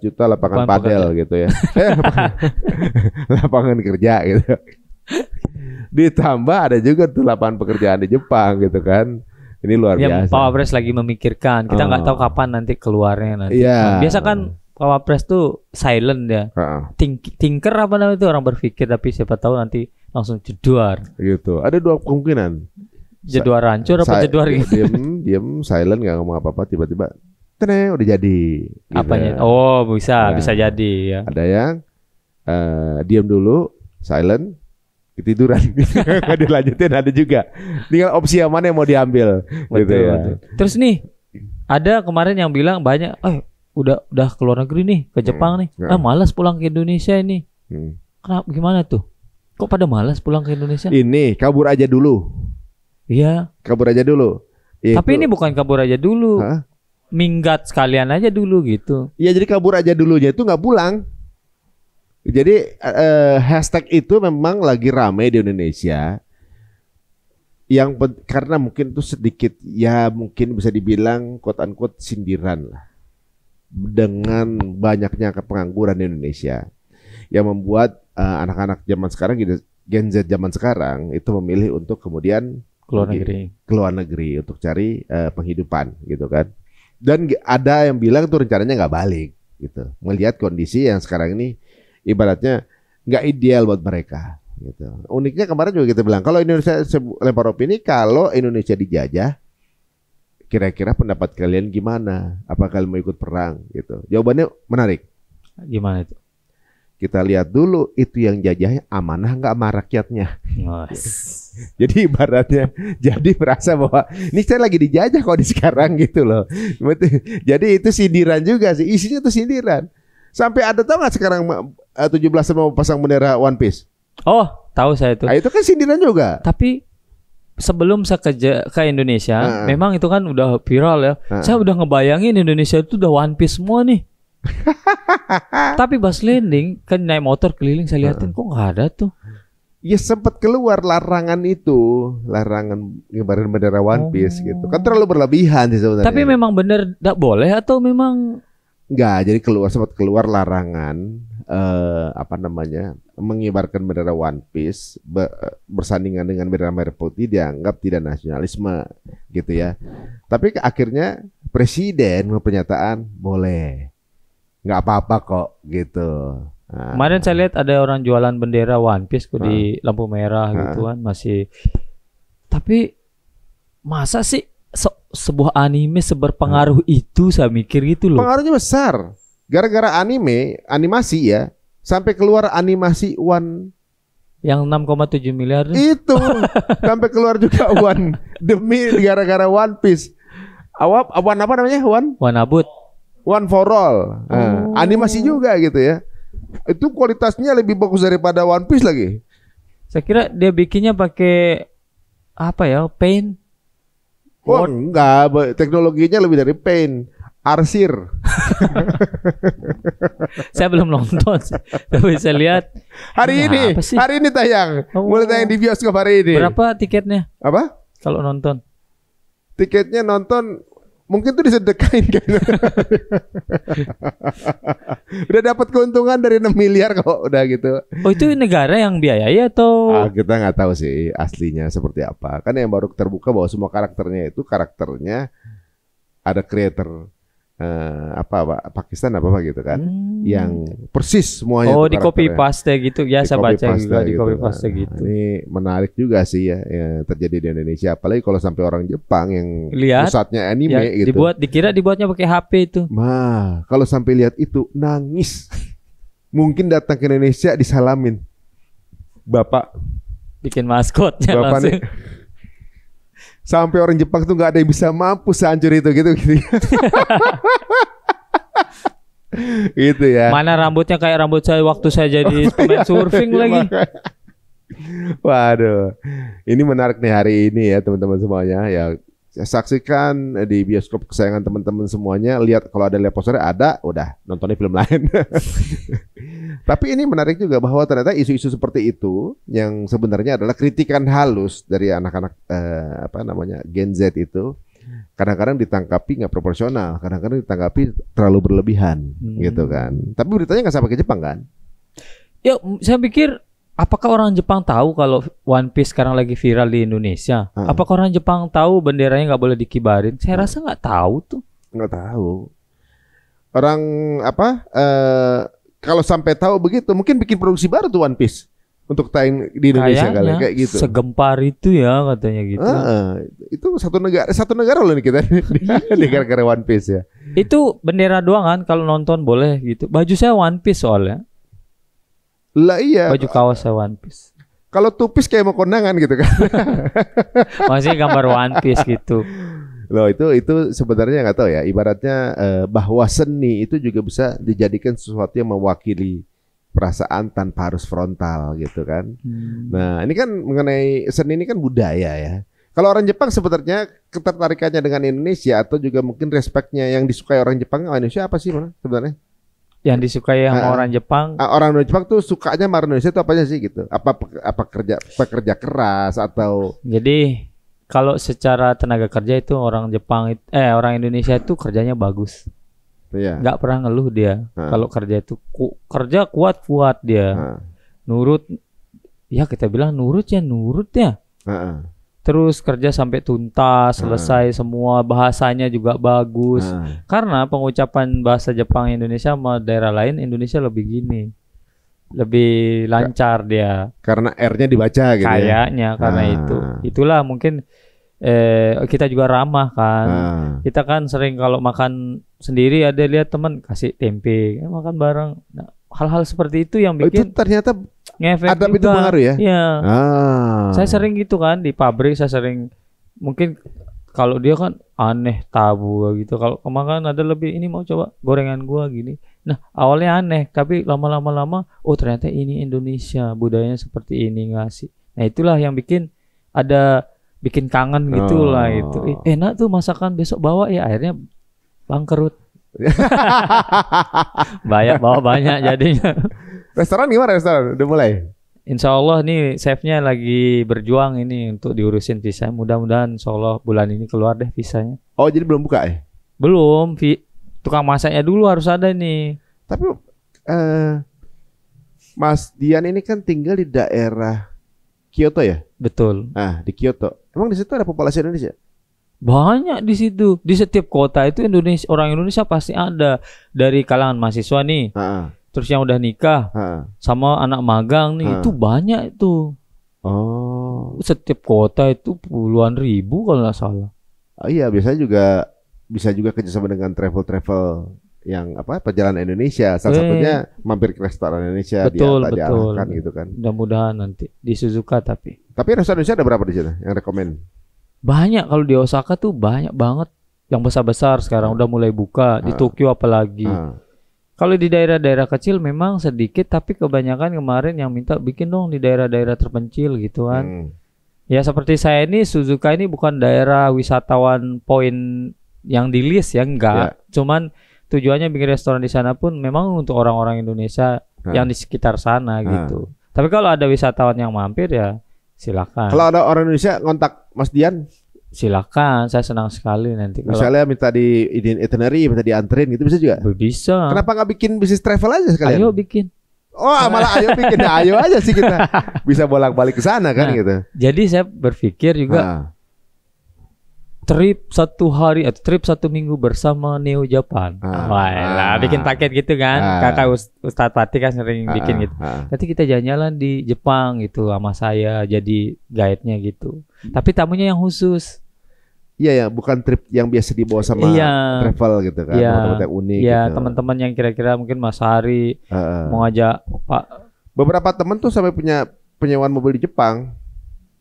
juta lapangan padel gitu ya. Lapangan kerja gitu. Ditambah ada juga tuh lapangan pekerjaan di Jepang gitu kan. Ini luar biasa. Pak Wapres lagi memikirkan. Kita nggak tahu kapan nanti keluarnya nanti. Biasa kan Pak Wapres tuh silent ya. Tinker apa namanya itu, orang berpikir tapi siapa tahu nanti langsung jedor. Gitu. Ada dua kemungkinan. Jedor hancur apa jedor gitu. Diem silent nggak ngomong apa-apa, tiba-tiba udah jadi. Gitu. Apanya? Oh bisa jadi ya. Ada yang diem dulu, silent, ketiduran. Nggak dilanjutin, ada juga. Tinggal opsi yang mana yang mau diambil. Betul, gitu ya. Betul. Terus nih ada kemarin yang bilang banyak, udah ke luar negeri nih, ke Jepang nih. Malas pulang ke Indonesia ini. Kenapa? Gimana tuh? Kok pada malas pulang ke Indonesia? Ini kabur aja dulu. Iya. Kabur aja dulu. Tapi ini bukan kabur aja dulu. Minggat sekalian aja dulu gitu. Iya, jadi kabur aja dulunya itu nggak pulang. Jadi hashtag itu memang lagi ramai di Indonesia. Karena mungkin itu sedikit ya mungkin bisa dibilang quote unquote sindiran lah. Dengan banyaknya pengangguran di Indonesia yang membuat anak-anak zaman sekarang, Gen Z zaman sekarang itu memilih untuk kemudian keluar negeri untuk cari penghidupan gitu kan. Dan ada yang bilang tuh rencananya nggak balik gitu. Melihat kondisi yang sekarang ini ibaratnya nggak ideal buat mereka gitu. Uniknya kemarin juga kita bilang kalau Indonesia lempar opini, kalau Indonesia dijajah kira-kira pendapat kalian gimana? Apa kalian mau ikut perang gitu? Jawabannya menarik. Gimana itu? Kita lihat dulu itu yang jajahnya amanah nggak sama rakyatnya. Jadi ibaratnya jadi merasa bahwa ini saya lagi dijajah kok di sekarang gitu loh. Jadi itu sindiran juga sih, isinya tuh sindiran. Sampai ada tahu nggak sekarang 17 mau pasang bendera One Piece? Oh, tahu saya itu. Nah, itu kan sindiran juga. Tapi sebelum saya ke Indonesia, memang itu kan udah viral ya. Saya udah ngebayangin Indonesia itu udah One Piece semua nih. Tapi pas landing kan naik motor keliling saya liatin kok nggak ada tuh. Ya sempat keluar larangan itu, larangan ngibarin bendera One Piece gitu. Kan terlalu berlebihan sih sebenarnya. Tapi memang benar tidak boleh atau memang enggak, jadi sempat keluar larangan mengibarkan bendera One Piece bersandingan dengan bendera merah putih dianggap tidak nasionalisme gitu ya. Tapi akhirnya presiden pernyataan boleh. Nggak apa-apa kok gitu. Nah. Kemarin saya lihat ada orang jualan bendera One Piece di lampu merah gitu kan masih. Tapi masa sih sebuah anime seberpengaruh itu, saya mikir gitu loh. Pengaruhnya besar. Gara-gara animasi ya, sampai keluar animasi One yang 6,7 miliar itu sampai keluar juga One demi gara-gara One Piece. One apa namanya? One Abut. One for All. Animasi juga gitu ya. Itu kualitasnya lebih bagus daripada One Piece lagi. Saya kira dia bikinnya pakai apa ya? Paint. Oh enggak, teknologinya lebih dari paint. Arsir. Saya belum nonton, tapi saya lihat hari ini tayang. Mulai tayang di bioskop hari ini. Berapa tiketnya? Apa? Kalau nonton? Tiketnya nonton mungkin tuh disedekain kan. Udah dapat keuntungan dari 6 miliar kok udah gitu. Oh itu negara yang biayai atau? Kita nggak tahu sih aslinya seperti apa. Kan yang baru terbuka bahwa semua karakternya ada creator Pakistan apa gitu kan, yang persis semuanya. Oh di copy paste gitu ya, saya baca juga di copy paste gitu. Ini menarik juga sih ya terjadi di Indonesia, apalagi kalau sampai orang Jepang yang pusatnya anime ya, gitu. Dibuatnya pakai HP itu. Nah kalau sampai lihat itu nangis, mungkin datang ke Indonesia disalamin, Bapak bikin maskotnya Bapak langsung. Sampai orang Jepang tuh nggak ada yang bisa mampu sehancur itu gitu. Gitu ya. Mana rambutnya kayak rambut saya waktu saya jadi pemain surfing lagi. Waduh, ini menarik nih hari ini ya teman-teman semuanya ya. Saksikan di bioskop kesayangan teman-teman semuanya. Lihat kalau ada lihat posternya ada, udah nontonnya film lain. Tapi ini menarik juga bahwa ternyata isu-isu seperti itu yang sebenarnya adalah kritikan halus dari anak-anak Gen Z itu kadang-kadang ditangkapi nggak proporsional, kadang-kadang ditangkapi terlalu berlebihan gitu kan. Tapi beritanya nggak sampai ke Jepang kan? Ya, saya pikir apakah orang Jepang tahu kalau One Piece sekarang lagi viral di Indonesia? Apakah orang Jepang tahu benderanya nggak boleh dikibarin? Saya rasa nggak tahu tuh. Nggak tahu. Orang kalau sampai tahu begitu, mungkin bikin produksi baru tuh One Piece untuk tayang di Indonesia kali kayak gitu. Segempar itu ya katanya gitu. Itu satu negara loh nih kita di gara-gara One Piece ya. Itu bendera doang kan kalau nonton boleh gitu. Baju saya One Piece soalnya. Lah iya. Baju kaos saya One Piece. Kalau two-piece kayak mau kondangan gitu kan. Masih gambar One Piece gitu. Loh itu sebenarnya nggak tahu ya. Ibaratnya bahwa seni itu juga bisa dijadikan sesuatu yang mewakili perasaan tanpa harus frontal gitu kan. Nah ini kan mengenai seni ini kan budaya ya. Kalau orang Jepang sebenarnya ketertarikannya dengan Indonesia atau juga mungkin respectnya yang disukai orang Jepang sama Indonesia apa sih sebenarnya? Yang disukai sama orang Jepang? Orang Jepang tuh sukanya sama Indonesia itu apa sih gitu? Apa pekerja keras atau? Jadi kalau secara tenaga kerja itu orang Indonesia itu kerjanya bagus. Iya. Nggak pernah ngeluh dia. Kalau kerja itu kerja kuat dia. Nurut. Ya kita bilang nurut ya. Terus kerja sampai tuntas, selesai semua, bahasanya juga bagus. Karena pengucapan bahasa Jepang Indonesia sama daerah lain Indonesia lebih gini. Lebih lancar dia. Karena R-nya dibaca gitu. Kayaknya karena itulah mungkin kita juga ramah kan. Kita kan sering kalau makan sendiri ada lihat teman kasih tempe, makan bareng. Nah, hal-hal seperti itu yang bikin itu ternyata ngefek ada juga. Itu pengaruh ya? Iya. Saya sering gitu kan di pabrik, saya sering mungkin kalau dia kan aneh tabu gitu. Kalau makan ada lebih ini mau coba gorengan gua gini. Nah, awalnya aneh, tapi lama-lama oh ternyata ini Indonesia, budayanya seperti ini ngasih. Nah, itulah yang bikin kangen gitulah itu. Enak tuh masakan besok bawa ya akhirnya bangkrut. Bawa banyak jadinya. Restoran gimana restoran? Udah mulai? Insya Allah nih chefnya lagi berjuang ini untuk diurusin visa. Mudah-mudahan Insya Allah bulan ini keluar deh visanya. Oh jadi belum buka ya? Belum, tukang masaknya dulu harus ada nih. Tapi Mas Dian ini kan tinggal di daerah Kyoto ya? Betul. Di Kyoto. Emang di situ ada populasi Indonesia? Banyak di situ. Di setiap kota itu orang Indonesia pasti ada. Dari kalangan mahasiswa nih. Terus yang udah nikah sama anak magang nih, itu banyak itu. Oh. Setiap kota itu puluhan ribu kalau nggak salah. Iya, biasanya juga bisa juga kerjasama dengan travel yang perjalanan Indonesia. Salah satunya mampir ke restoran Indonesia. Betul. Diarahkan gitu kan. Mudah-mudahan nanti di Suzuka tapi restoran Indonesia ada berapa di sana yang rekomend? Banyak kalau di Osaka tuh banyak banget. Yang besar-besar sekarang udah mulai buka. Di Tokyo apalagi. Kalau di daerah-daerah kecil memang sedikit, tapi kebanyakan kemarin yang minta bikin dong di daerah-daerah terpencil gitu kan. Ya seperti saya ini, Suzuka ini bukan daerah wisatawan poin yang di list ya, enggak. Cuman tujuannya bikin restoran di sana pun memang untuk orang-orang Indonesia yang di sekitar sana gitu. Tapi kalau ada wisatawan yang mampir ya silakan. Kalau ada orang Indonesia ngontak Mas Dian, silakan, saya senang sekali nanti. Misalnya minta di itinerary, minta dianterin gitu bisa juga? Bisa. Kenapa nggak bikin bisnis travel aja sekalian? Ayo bikin. Oh malah ayo bikin, ayo aja sih kita bisa bolak-balik ke sana kan gitu. Jadi saya berpikir juga trip 1 hari atau trip 1 minggu bersama Neo Japan. Wah, bikin paket gitu kan. Kakak Ustadz Fatih kan sering bikin gitu. Nanti kita jalan-jalan di Jepang gitu sama saya jadi guide-nya gitu. Tapi tamunya yang khusus. Iya ya, bukan trip yang biasa dibawa sama travel gitu kan, teman-teman yang unik. Iya, gitu. Teman-teman yang kira-kira mungkin Mas Hari mau ngajak Pak. Beberapa teman tuh sampai punya penyewaan mobil di Jepang.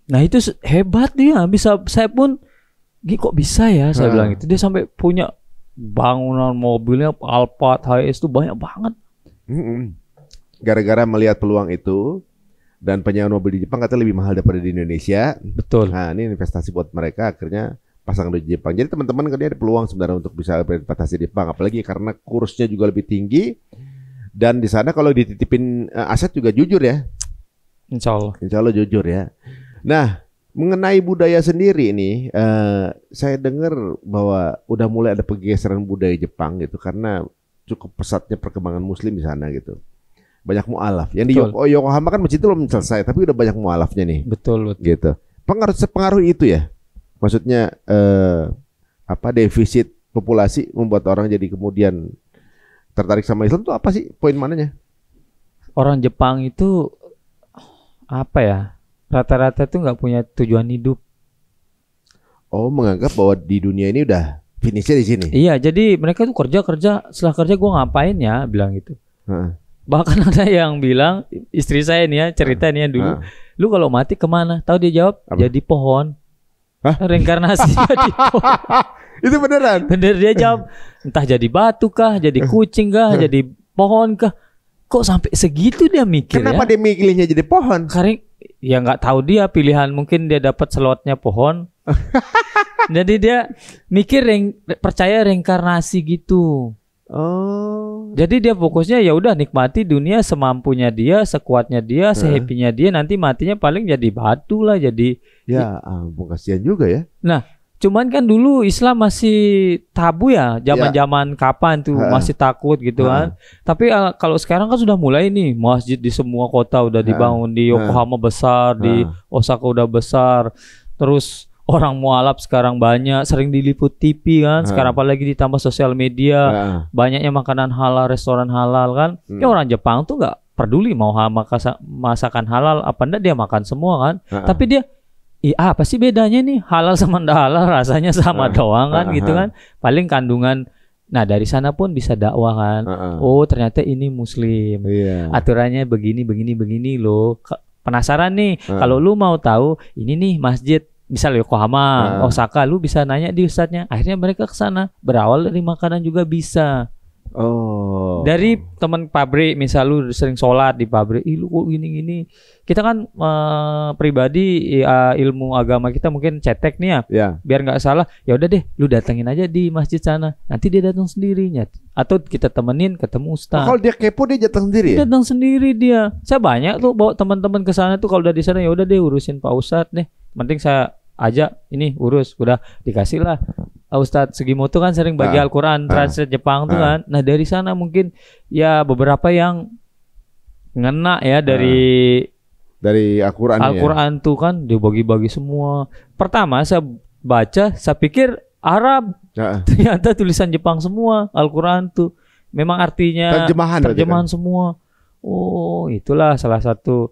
Nah itu hebat dia, bisa. Saya pun, kok bisa ya? Saya bilang itu dia sampai punya bangunan mobilnya Alphard, HS itu banyak banget. Gara-gara melihat peluang itu. Dan penyewaan mobil di Jepang katanya lebih mahal daripada di Indonesia. Betul. Nah ini investasi buat mereka, akhirnya pasang di Jepang. Jadi teman-teman kan ada peluang sebenarnya untuk bisa berinvestasi di Jepang, apalagi karena kursnya juga lebih tinggi. Dan di sana kalau dititipin aset juga jujur ya. Insya Allah jujur ya. Nah mengenai budaya sendiri ini, saya dengar bahwa udah mulai ada pergeseran budaya Jepang gitu karena cukup pesatnya perkembangan Muslim di sana gitu. Banyak mualaf. Yang di Yokohama kan masjid itu belum selesai, tapi udah banyak mualafnya nih. Betul. Gitu. Pengaruh itu ya. Maksudnya defisit populasi membuat orang jadi kemudian tertarik sama Islam tuh apa sih poin mananya? Orang Jepang itu rata-rata tuh nggak punya tujuan hidup. Oh, menganggap bahwa di dunia ini udah finishnya di sini. Iya, jadi mereka tuh kerja, setelah kerja gue ngapain ya, bilang gitu. Bahkan ada yang bilang, istri saya nih ya, cerita nih ya dulu, lu kalau mati kemana? Tahu dia jawab, jadi pohon. Reinkarnasi jadi pohon. Itu beneran? Bener, dia jawab, entah jadi batu kah, jadi kucing kah, jadi pohon kah. Kok sampai segitu dia mikir? Kenapa dia milihnya jadi pohon? Karena ya nggak tahu dia pilihan, mungkin dia dapat slotnya pohon. Jadi dia mikir percaya reinkarnasi gitu. Oh. Jadi dia fokusnya ya udah nikmati dunia semampunya dia, sekuatnya dia, sehappy-nya dia, nanti matinya paling jadi batu lah, jadi kasihan juga ya. Nah, cuman kan dulu Islam masih tabu ya, zaman-zaman kapan tuh masih takut gitu kan. Tapi kalau sekarang kan sudah mulai nih, masjid di semua kota udah dibangun, di Yokohama besar, di Osaka udah besar. Terus orang mualaf sekarang banyak, sering diliput TV kan. Sekarang apalagi ditambah sosial media, banyaknya makanan halal, restoran halal kan. Ya orang Jepang tuh nggak peduli mau masakan halal apa enggak, dia makan semua kan. Tapi dia, apa sih bedanya nih halal sama ndak halal, rasanya sama doang kan gitu kan. Paling kandungan. Nah dari sana pun bisa dakwah kan. Oh ternyata ini Muslim. Aturannya begini loh. Penasaran nih. Kalau lu mau tahu ini nih masjid. Misal Yokohama, Osaka, lu bisa nanya di ustadznya. Akhirnya mereka ke sana. Berawal dari makanan juga bisa. Oh. Dari teman pabrik, misal lu sering sholat di pabrik, ih lu kok gini-gini. Kita kan pribadi ilmu agama kita mungkin cetek nih ya. Ya. Biar nggak salah, ya udah deh, lu datengin aja di masjid sana. Nanti dia datang sendirinya. Atau kita temenin ketemu ustaz. Kalau dia kepo dia datang sendiri ya? Datang sendiri dia. Saya banyak tuh bawa teman-teman ke sana tuh, kalau udah di sana ya udah deh urusin Pak Ustadz deh. Penting saya ajak ini urus, udah dikasih lah. Ustadz Sugimoto kan sering bagi Al-Quran translate Jepang tuh kan. Nah dari sana mungkin ya beberapa yang ngena ya dari Al-Quran tuh kan dibagi-bagi semua. Pertama saya baca, saya pikir Arab, ternyata tulisan Jepang semua Al-Quran tuh. Memang artinya terjemahan kan? Semua. Oh itulah salah satu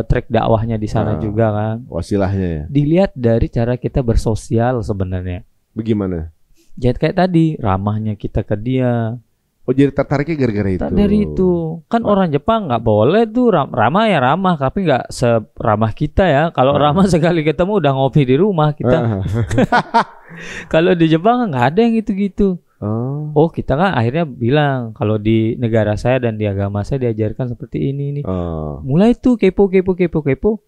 trik dakwahnya di sana juga kan. Wasilahnya ya. Dilihat dari cara kita bersosial sebenarnya. Bagaimana? Jadi kayak tadi ramahnya kita ke dia. Oh jadi tertariknya gara-gara itu. Dari itu kan orang Jepang nggak boleh tuh ramah ya ramah, tapi nggak seramah kita ya. Kalau ramah sekali ketemu udah ngopi di rumah kita. Kalau di Jepang nggak ada yang gitu-gitu. Oh kita kan akhirnya bilang kalau di negara saya dan di agama saya diajarkan seperti ini nih. Mulai tuh kepo,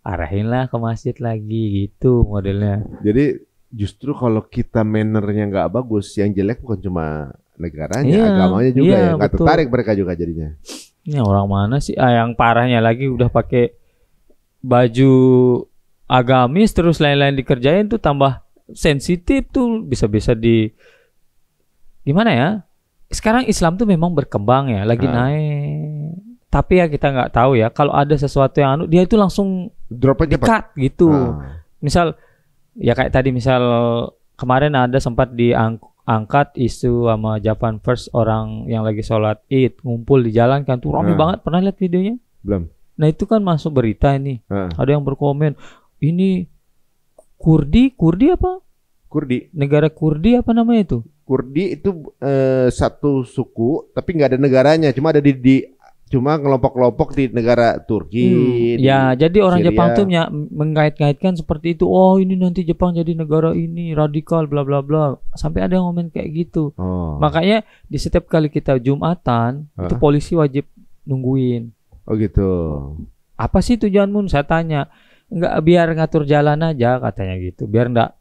arahinlah ke masjid lagi gitu modelnya. Jadi justru kalau kita mannernya nggak bagus, yang jelek bukan cuma negaranya, agamanya juga ya. Nggak tertarik mereka juga jadinya. Ini orang mana sih? Yang parahnya lagi udah pakai baju agamis terus lain-lain dikerjain tuh tambah sensitif tuh, bisa-bisa gimana ya? Sekarang Islam tuh memang berkembang ya, lagi naik. Tapi ya kita nggak tahu ya. Kalau ada sesuatu yang dia itu langsung dekat gitu. Misal ya kayak tadi misal kemarin ada sempat diangkat isu sama Japan First, orang yang lagi sholat Id ngumpul di jalan kan tuh ramai banget. Pernah lihat videonya? Belum. Nah itu kan masuk berita ini. Ada yang berkomen ini Kurdi apa? Kurdi. Negara Kurdi apa namanya itu? Kurdi itu satu suku tapi nggak ada negaranya, cuma ada cuma kelompok-kelompok di negara Turki. Ya, jadi orang Syria. Jepang tuh mengkait-kaitkan seperti itu. Oh, ini nanti Jepang jadi negara ini radikal, bla bla bla. Sampai ada yang ngomong kayak gitu. Makanya di setiap kali kita Jumatan, itu polisi wajib nungguin. Oh gitu. Apa sih tujuanmu? Saya tanya. Enggak, biar ngatur jalan aja katanya gitu. Biar enggak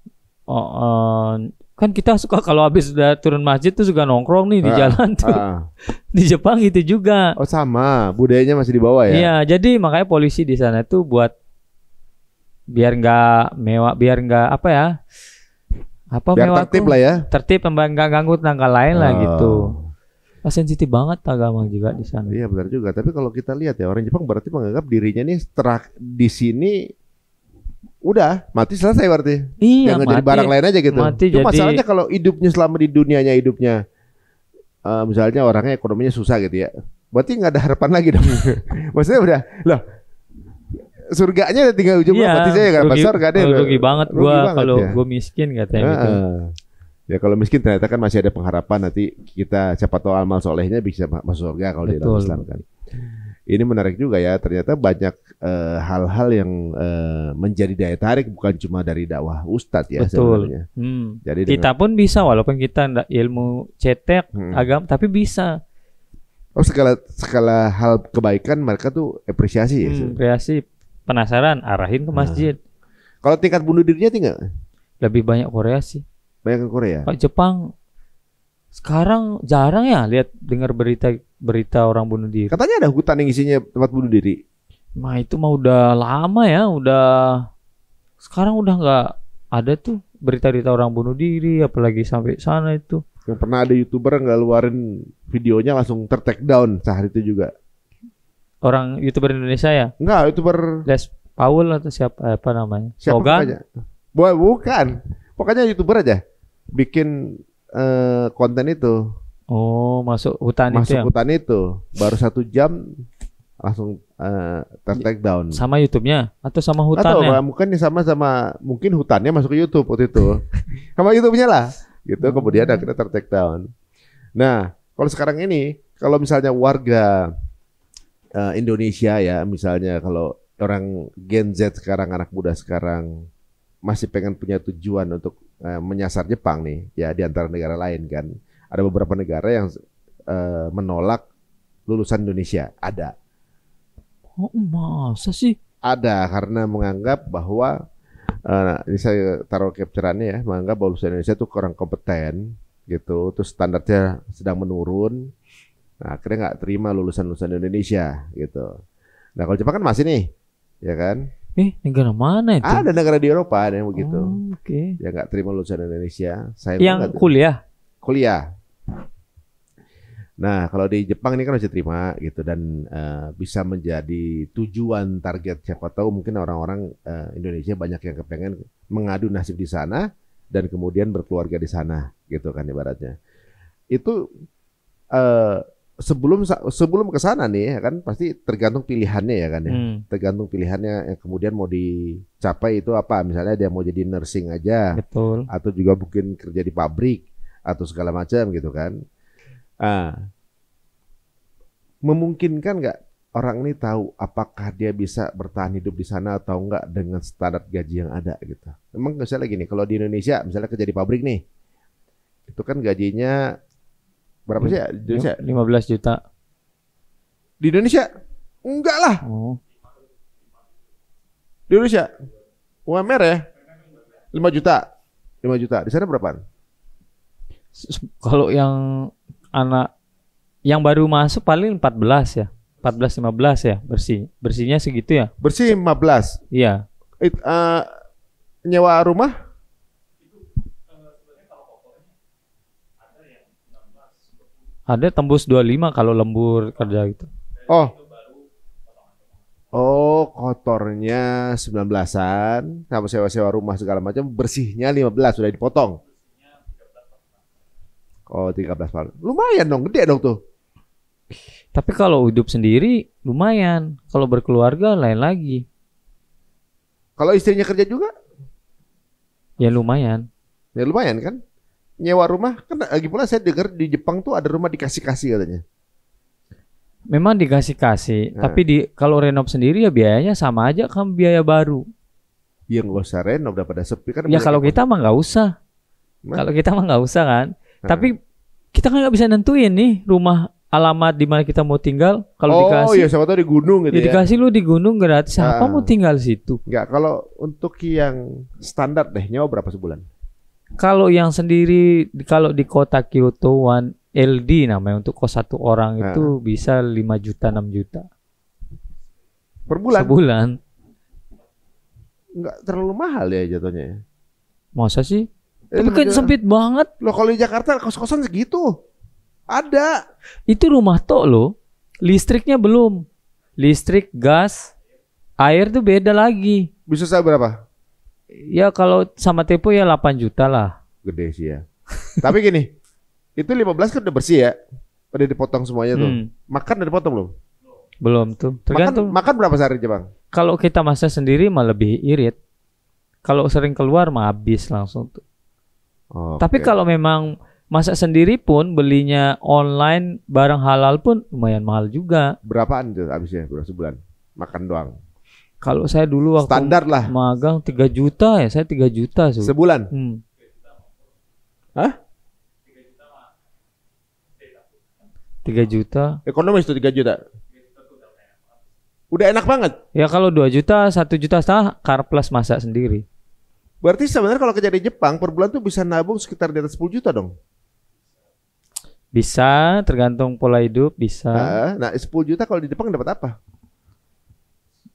kan kita suka kalau habis udah turun masjid tuh suka nongkrong nih di jalan tuh. Di Jepang itu juga. Oh sama, budayanya masih di bawah ya? Iya, jadi makanya polisi di sana tuh buat biar nggak mewah, biar nggak apa ya? Biar mewah tertib lah ya. Tertib, nggak ganggu tangga lain lah gitu. Sensitif banget agama juga di sana. Iya benar juga. Tapi kalau kita lihat ya, orang Jepang berarti menganggap dirinya nih di sini udah mati selesai berarti. Iya, jangan jadi barang lain aja gitu. Cuma masalahnya kalau hidupnya selama di dunianya misalnya orangnya ekonominya susah gitu ya, berarti nggak ada harapan lagi dong. Maksudnya udah loh, surganya udah tinggal ujung berarti saya nggak besar gak ada. Rugi banget gua kalau gua miskin katanya gitu. Ya kalau miskin ternyata kan masih ada pengharapan, nanti kita siapa tahu amal solehnya bisa masuk surga kalau di dalam Islam kan. Ini menarik juga ya, ternyata banyak hal-hal yang menjadi daya tarik bukan cuma dari dakwah ustadz ya. Betul. Sebenarnya. Jadi kita pun bisa walaupun kita ilmu cetek agama tapi bisa. Oh segala hal kebaikan mereka tuh apresiasi ya. Apresiasi, penasaran, arahin ke masjid. Kalau tingkat bunuh dirinya tinggal? Lebih banyak Korea sih. Banyak ke Korea. Kalau Jepang sekarang jarang ya dengar berita orang bunuh diri. Katanya ada hutan yang isinya tempat bunuh diri. Nah itu mah udah lama ya, sekarang udah nggak ada tuh berita-berita orang bunuh diri, apalagi sampai sana itu. Yang pernah ada YouTuber nggak luarin videonya langsung ter-take down sehari itu juga. Orang YouTuber Indonesia ya? Enggak, YouTuber Les Paul atau siapa apa namanya? Siapa? Bukan. Pokoknya YouTuber aja bikin konten itu. Oh, masuk hutan itu ya? Masuk hutan itu. Baru 1 jam langsung ter-take down. Sama YouTube-nya atau sama hutannya? Atau mungkin mungkin hutannya masuk ke YouTube waktu itu. Sama YouTube-nya lah. Gitu, kemudian akhirnya ter-take down. Nah, kalau sekarang ini, kalau misalnya warga Indonesia ya, misalnya kalau orang Gen Z sekarang, anak muda sekarang masih pengen punya tujuan untuk menyasar Jepang nih, ya di antara negara lain kan. Ada beberapa negara yang menolak lulusan Indonesia. Ada. Oh, masa sih? Ada karena menganggap bahwa ini saya taruh capture-annya ya, menganggap bahwa lulusan Indonesia itu kurang kompeten gitu, terus standarnya sedang menurun. Nah, akhirnya nggak terima lulusan-lulusan Indonesia gitu. Nah, kalau Jepang kan masih nih, ya kan? Negara mana itu? Ada negara di Eropa ada yang begitu. Oke. Ya nggak terima lulusan Indonesia. Yang kuliah? Kuliah. Nah, kalau di Jepang ini kan masih terima gitu dan bisa menjadi tujuan target. Siapa tahu mungkin orang-orang Indonesia banyak yang kepengen mengadu nasib di sana dan kemudian berkeluarga di sana gitu kan ibaratnya. Itu sebelum ke sana nih ya kan pasti tergantung pilihannya ya kan ya. Tergantung pilihannya yang kemudian mau dicapai itu apa. Misalnya dia mau jadi nursing aja. Betul. Atau juga mungkin kerja di pabrik atau segala macam gitu kan. Memungkinkan nggak orang ini tahu apakah dia bisa bertahan hidup di sana atau enggak dengan standar gaji yang ada gitu. Memang misalnya gini, kalau di Indonesia misalnya kerja di pabrik nih, itu kan gajinya berapa sih ya? Di Indonesia? 15 juta. Di Indonesia? Enggak lah. Di Indonesia UMR ya 5 juta. 5 juta. Di sana berapa? Kalau yang anak yang baru masuk paling 14 ya. 14-15 ya bersih. Bersihnya segitu ya? Bersih 15. Iya. Nyewa rumah? Ada tembus 25 kalau lembur kerja gitu. Oh, kotornya 19-an sama sewa-sewa rumah segala macam, bersihnya 15 sudah dipotong. Oh, 13 paling. Lumayan dong, gede dong tuh. Tapi kalau hidup sendiri lumayan, kalau berkeluarga lain lagi. Kalau istrinya kerja juga? Ya lumayan. Ya lumayan kan? Nyewa rumah kan lagi pula saya dengar di Jepang tuh ada rumah dikasih-kasih katanya. Memang dikasih-kasih, tapi kalau renov sendiri ya biayanya sama aja kan biaya baru. Ya nggak usah renov, udah pada sepi kan. Ya kalau kita mah nggak usah. Kalau kita mah nggak usah kan. Tapi kita kan nggak bisa nentuin nih rumah alamat di mana kita mau tinggal. Kalau dikasih. Oh iya, siapa tahu di gunung gitu ya. Dikasih lu di gunung gratis. Siapa mau tinggal situ? Enggak, kalau untuk yang standar deh nyawa berapa sebulan? Kalau yang sendiri, kalau di kota Kyoto One LD namanya untuk kos satu orang itu bisa 5 juta 6 juta per bulan. Sebulan. Enggak terlalu mahal ya jatuhnya. Masa sih? Tapi kan sempit banget. Loh kalau di Jakarta kos-kosan segitu. Ada. Itu rumah tok loh. Listriknya belum. Listrik, gas, air tuh beda lagi. Bisa saya berapa? Ya kalau sama Tepo ya 8 juta lah. Gede sih ya. Tapi gini, itu 15 kan udah bersih ya. Udah dipotong semuanya tuh. Makan udah dipotong belum? Belum tuh. Tergantung. Makan berapa sehari Bang? Kalau kita masak sendiri mah lebih irit. Kalau sering keluar mah habis langsung tuh. Tapi kalau memang masak sendiri pun belinya online barang halal pun lumayan mahal juga. Berapaan tuh habisnya berapa sebulan? Makan doang. Kalau saya dulu waktu standar lah magang 3 juta ya, saya 3 juta sebulan. Hah? 3 juta. Ekonomis tuh 3 juta. Udah enak banget. Ya kalau 2 juta, 1,5 juta car plus masak sendiri. Berarti sebenarnya kalau kerja di Jepang per bulan tuh bisa nabung sekitar di atas 10 juta dong. Bisa, tergantung pola hidup bisa. Nah, 10 juta kalau di Jepang dapat apa?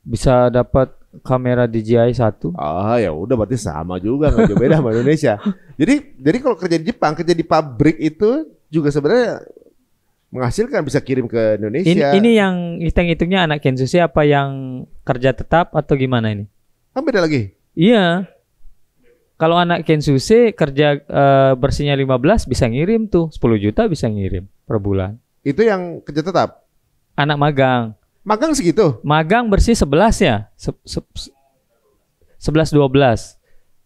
Bisa dapat kamera DJI 1. Ya udah berarti sama juga, nggak jauh beda sama Indonesia. Jadi kalau kerja di Jepang, kerja di pabrik itu juga sebenarnya menghasilkan, bisa kirim ke Indonesia. Ini yang hitung-hitungnya anak Kensusi apa yang kerja tetap atau gimana ini? Kan beda lagi. Iya. Kalau anak Kensusi kerja bersihnya 15 bisa ngirim tuh 10 juta bisa ngirim per bulan. Itu yang kerja tetap. Anak magang. Magang segitu? Magang bersih 11 ya? 11-12.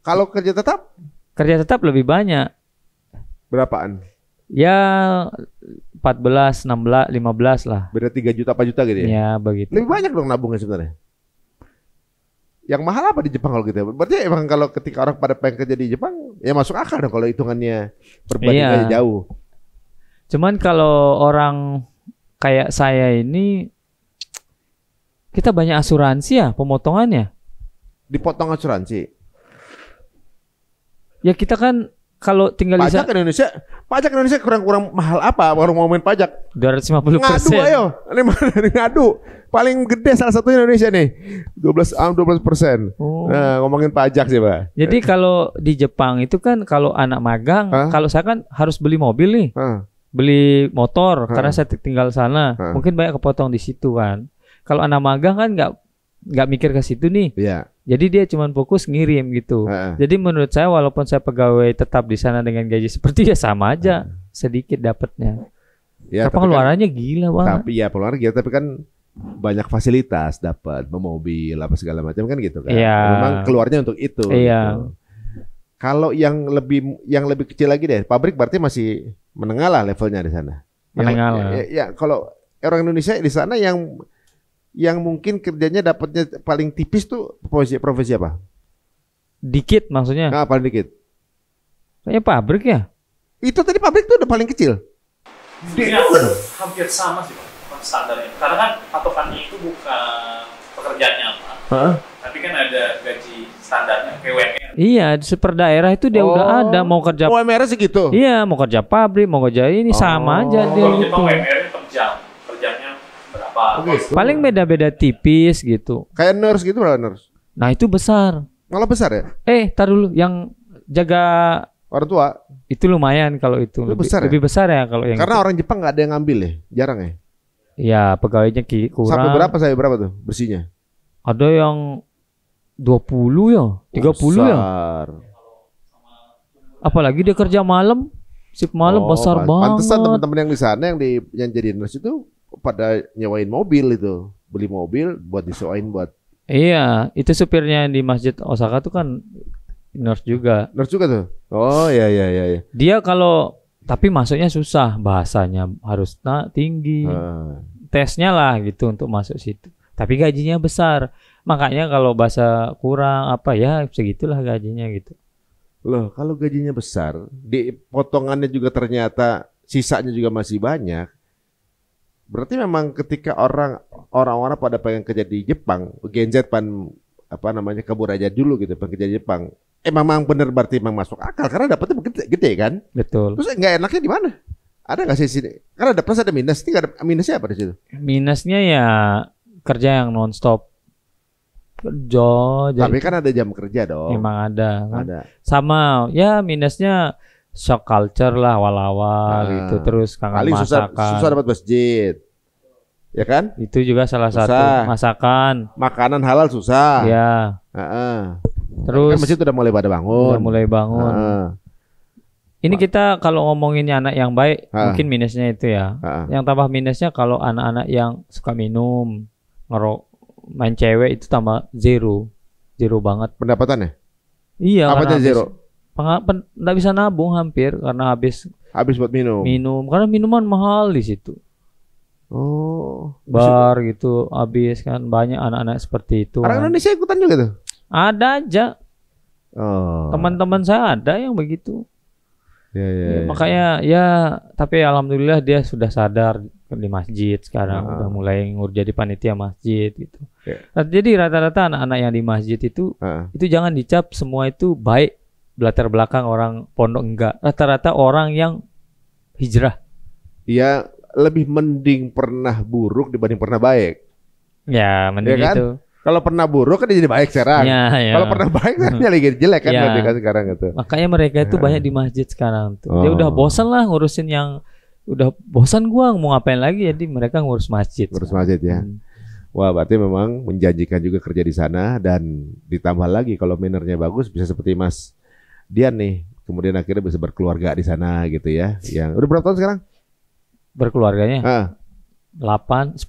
Kalau kerja tetap? Kerja tetap lebih banyak. Berapaan? Ya 14, 16, 15 lah. Beda 3 juta, 4 juta gitu ya? Ya begitu. Lebih banyak dong nabungnya sebenarnya. Yang mahal apa di Jepang kalau gitu? Berarti emang kalau ketika orang pada pengen kerja di Jepang, ya masuk akal dong kalau hitungannya perbandingannya jauh. Cuman kalau orang kayak saya ini, kita banyak asuransi ya pemotongannya. Dipotong asuransi. Ya kita kan kalau tinggal di pajak Indonesia kurang mahal apa? Baru mau main pajak 250%. Ngadu ayo, ini mana ngadu? Paling gede salah satu Indonesia nih, 12%. Oh. Nah, ngomongin pajak sih, Pak. Jadi kalau di Jepang itu kan kalau anak magang, kalau saya kan harus beli mobil nih, beli motor karena saya tinggal sana, mungkin banyak kepotong di situ kan. Kalau anak magang kan nggak mikir ke situ nih. Iya. Jadi dia cuma fokus ngirim gitu. Jadi menurut saya walaupun saya pegawai tetap di sana dengan gaji seperti ya sama aja, sedikit dapatnya. Ya, pengeluarannya kan, gila banget. Tapi ya pengeluaran gila, tapi kan banyak fasilitas dapat, mobil apa segala macam kan gitu kan. Iya. Memang keluarnya untuk itu. Iya. Gitu. Kalau yang lebih kecil lagi deh, pabrik berarti masih menengah lah levelnya di sana. Menengah lah. Ya, kalau orang Indonesia di sana yang mungkin kerjanya dapatnya paling tipis tuh profesi apa? Dikit maksudnya? Nah, paling dikit. Kayaknya pabrik ya? Itu tadi pabrik tuh udah paling kecil. Dia hampir sama sih Pak, standarnya. Karena kan patokannya itu bukan pekerjaan nyata, tapi kan ada gaji standarnya UMR. Iya, di per daerah itu dia udah ada mau kerja. UMR segitu? Iya, mau kerja pabrik, mau kerja ini sama aja dia kalau gitu. Kalau UMR per jam, kerjanya berapa? Gitu. Paling beda-beda tipis gitu. Kayak nurse gitu berapa nurse? Nah itu besar. Malah besar ya? Tar dulu, yang jaga orang tua itu lumayan kalau itu lebih besar ya kalau yang karena itu. Orang Jepang nggak ada yang ngambil ya, jarang ya. Iya, pegawainya kurang. Sampai berapa tuh bersihnya? Ada yang 20 ya, 30 ya. Apalagi dia kerja malam, shift malam besar banget. Pantesan teman-teman yang di sana yang jadi nurse itu pada nyewain mobil itu, beli mobil buat disewain buat. Iya, itu supirnya di Masjid Osaka tuh kan nurse juga. Nurse juga tuh. Oh iya. Dia tapi masuknya susah, bahasanya harus tinggi. Tesnya lah gitu untuk masuk situ. Tapi gajinya besar. Makanya kalau bahasa kurang segitulah gajinya gitu. Loh, kalau gajinya besar, di potongannya juga ternyata sisanya juga masih banyak. Berarti memang ketika orang-orang pada pengen kerja di Jepang, Gen Z kabur aja dulu gitu, pengen kerja di Jepang. Memang benar berarti memang masuk akal karena dapatnya gede kan? Betul. Terus nggak enaknya di mana? Ada nggak sih sini? Karena ada plus ada minus. Ini ada minusnya apa di situ? Minusnya ya kerja yang nonstop. Kerja. Tapi kan ada jam kerja dong. Memang ada. Kan? Ada. Sama ya minusnya shock culture lah awal-awal gitu, terus kangen masakan. Susah dapat masjid. Ya kan? Itu juga salah satu masakan. Makanan halal susah. Ya. Terus kan masjid udah mulai pada bangun. Ini kita kalau ngomonginnya anak yang baik, mungkin minusnya itu ya. Yang tambah minusnya kalau anak-anak yang suka minum, main cewek itu tambah zero banget. Pendapatannya? Iya. Apanya zero? Nggak bisa nabung hampir karena habis buat minum karena minuman mahal di situ. Bar gitu habis kan, banyak anak-anak seperti itu. Orang Indonesia ikutan juga tuh? Ada aja. Teman-teman saya ada yang begitu. Ya, makanya ya, tapi alhamdulillah dia sudah sadar di masjid sekarang, udah mulai jadi panitia masjid gitu. Jadi rata-rata anak-anak yang di masjid itu jangan dicap semua itu baik. Latar belakang orang pondok enggak, rata-rata orang yang hijrah. Iya, lebih mending pernah buruk dibanding pernah baik. Ya, mending ya kan? Itu. Kalau pernah buruk kan dia jadi baik sekarang. Ya. Kalau pernah baik kan dia lagi jelek kan sekarang gitu. Makanya mereka itu banyak di masjid sekarang tuh. Dia udah bosan lah ngurusin udah bosan gua mau ngapain lagi, jadi mereka ngurus masjid. Ngurus masjid ya. Wah, berarti memang menjanjikan juga kerja di sana, dan ditambah lagi kalau mannernya bagus bisa seperti Mas Dian nih, kemudian akhirnya bisa berkeluarga di sana gitu ya. Yang udah berapa tahun sekarang? Berkeluarganya? 8, 10.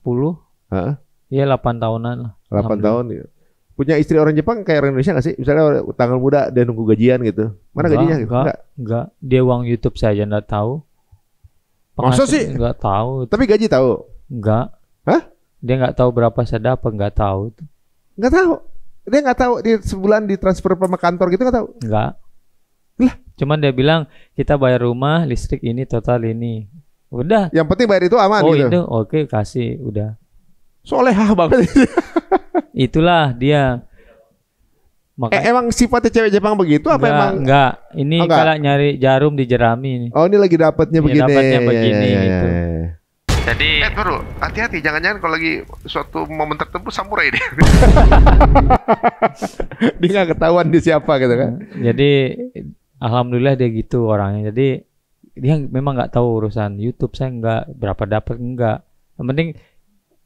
Iya 8 tahunan lah. 8 tahun. Ya. Punya istri orang Jepang kayak orang Indonesia nggak sih? Misalnya tanggal muda dia nunggu gajian gitu. Mana gajinya? Enggak. Dia uang YouTube saja nggak tahu. Masa sih? Nggak tahu. Tapi gaji tahu? Enggak. Hah? Dia nggak tahu berapa saya dapat, nggak tahu. Nggak tahu? Dia nggak tahu di sebulan ditransfer sama kantor gitu, nggak tahu? Nggak. Lah, cuman dia bilang kita bayar rumah, listrik ini, total ini. Udah. Yang penting bayar itu aman oh, gitu. Itu oke, kasih, udah. Solehah banget. Itulah dia. Emang sifatnya cewek Jepang begitu apa emang? Enggak. Ini kalau nyari jarum di jerami nih. Oh, ini lagi dapatnya begini. Dapatnya begini gitu. Jadi baru hati-hati, jangan-jangan kalau lagi suatu momen tertentu samurai deh. Dia nggak ketahuan dia siapa gitu kan. Jadi alhamdulillah dia gitu orangnya. Jadi dia memang nggak tahu urusan YouTube. Saya nggak berapa dapat, enggak. Yang penting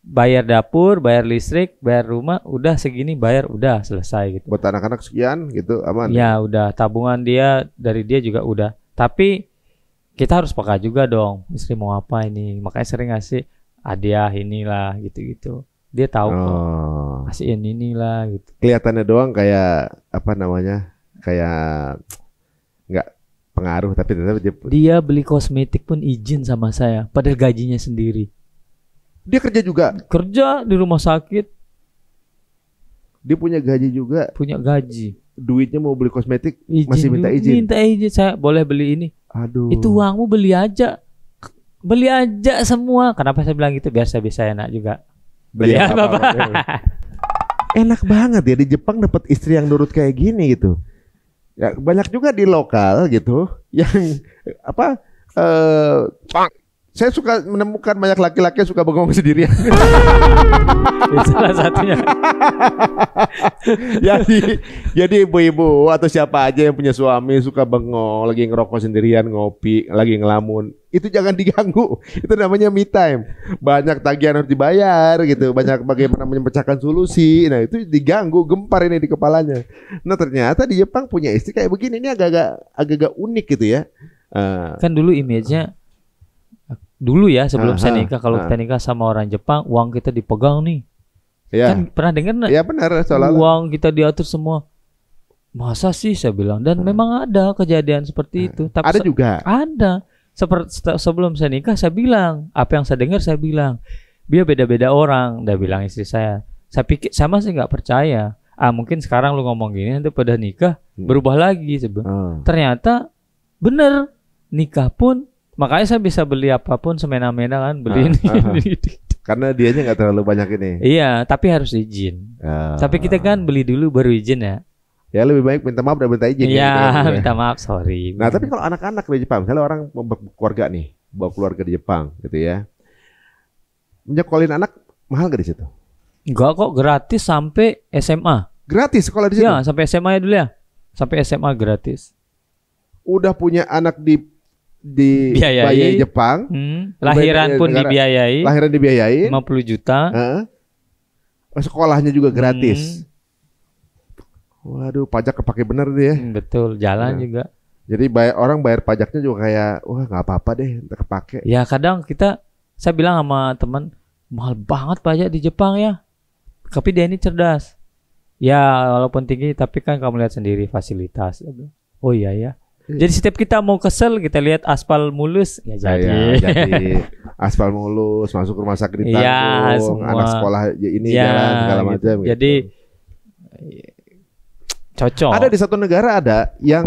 bayar dapur, bayar listrik, bayar rumah, udah segini bayar, udah selesai gitu. Buat anak-anak sekian gitu aman. Ya udah, tabungan dia dari dia juga udah. Tapi kita harus peka juga dong, istri mau apa ini. Makanya sering ngasih hadiah inilah gitu-gitu. Dia tahu kok. Kasihin inilah gitu. Kelihatannya doang kayak apa namanya? Kayak nggak pengaruh, tapi tetap dia beli kosmetik pun izin sama saya, padahal gajinya sendiri. Dia kerja juga? Kerja di rumah sakit. Dia punya gaji juga? Punya gaji. Duitnya mau beli kosmetik izin, masih minta izin? Minta izin, saya boleh beli ini. Aduh. Itu uangmu beli aja. Beli aja semua. Kenapa saya bilang gitu? Biar saya bisa enak juga. Beli apa? Enak banget ya di Jepang dapat istri yang nurut kayak gini gitu. Ya, banyak juga di lokal gitu yang apa saya suka menemukan banyak laki-laki yang suka bengong sendirian. Itu salah satunya. jadi ibu-ibu atau siapa aja yang punya suami suka bengong, lagi ngerokok sendirian, ngopi, lagi ngelamun, itu jangan diganggu. Itu namanya me time. Banyak tagihan harus dibayar gitu, banyak bagaimana memecahkan solusi. Nah itu diganggu, gempar ini di kepalanya. Nah ternyata di Jepang punya istri kayak begini, ini agak-agak unik gitu ya. Kan dulu image-nya dulu ya sebelum saya nikah, kalau kita nikah sama orang Jepang, uang kita dipegang nih. Ya. Kan pernah dengar nggak? Ya benar, soalnya uang kita diatur semua. Masa sih saya bilang, dan memang ada kejadian seperti itu. Tapi ada juga. Ada. Seperti sebelum saya nikah saya bilang, apa yang saya dengar saya bilang, dia beda-beda orang. Dia bilang istri saya. Saya pikir sama sih nggak percaya. Mungkin sekarang lu ngomong gini, nanti pada nikah berubah lagi. Ternyata bener, nikah pun. Makanya saya bisa beli apapun semena-mena kan, beli ini. Karena dianya nggak terlalu banyak ini. Iya, tapi harus izin. Tapi kita kan beli dulu baru izin ya. Ya lebih baik minta maaf dan minta izin. Iya, minta maaf, sorry. Nah tapi kalau anak-anak di Jepang, misalnya orang membawa keluarga nih, bawa keluarga di Jepang, gitu ya. Menyekolin anak mahal nggak di situ? Enggak kok, gratis sampai SMA. Gratis sekolah di situ? Iya, sampai SMA ya dulu ya. Sampai SMA gratis. Udah punya anak dibiayai Jepang, lahiran pun dibiayai, lahiran dibiayai 50 juta, sekolahnya juga gratis. Waduh, pajak kepake bener deh ya. Betul, jalan juga. Jadi orang bayar pajaknya juga kayak, wah nggak apa-apa deh, kepake. Ya kadang saya bilang sama teman, mahal banget pajak di Jepang ya. Tapi dia ini cerdas. Ya walaupun tinggi, tapi kan kamu lihat sendiri fasilitas. Oh iya ya. Jadi setiap kita mau kesel, kita lihat aspal mulus, ya jadi. Jadi aspal mulus, masuk rumah sakit ditanggung, anak sekolah ini jalan segala macam. Jadi cocok. Ada di satu negara ada yang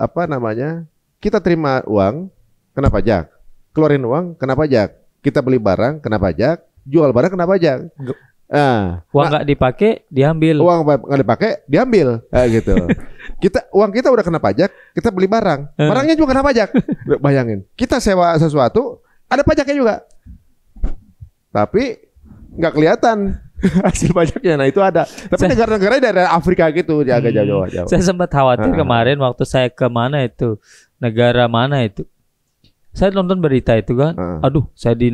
apa namanya? Kita terima uang, kena pajak. Keluarin uang, kena pajak. Kita beli barang, kena pajak. Jual barang, kena pajak. Uang nggak dipakai, diambil. Uang nggak dipakai, diambil, gitu. Uang kita udah kena pajak, kita beli barang, barangnya juga kena pajak. Bayangin, kita sewa sesuatu, ada pajaknya juga, tapi nggak kelihatan hasil pajaknya. Nah itu ada. Tapi negara-negara dari Afrika gitu, dia agak jauh. Saya sempat khawatir kemarin waktu saya ke mana itu, negara mana itu. Saya nonton berita itu kan, aduh saya di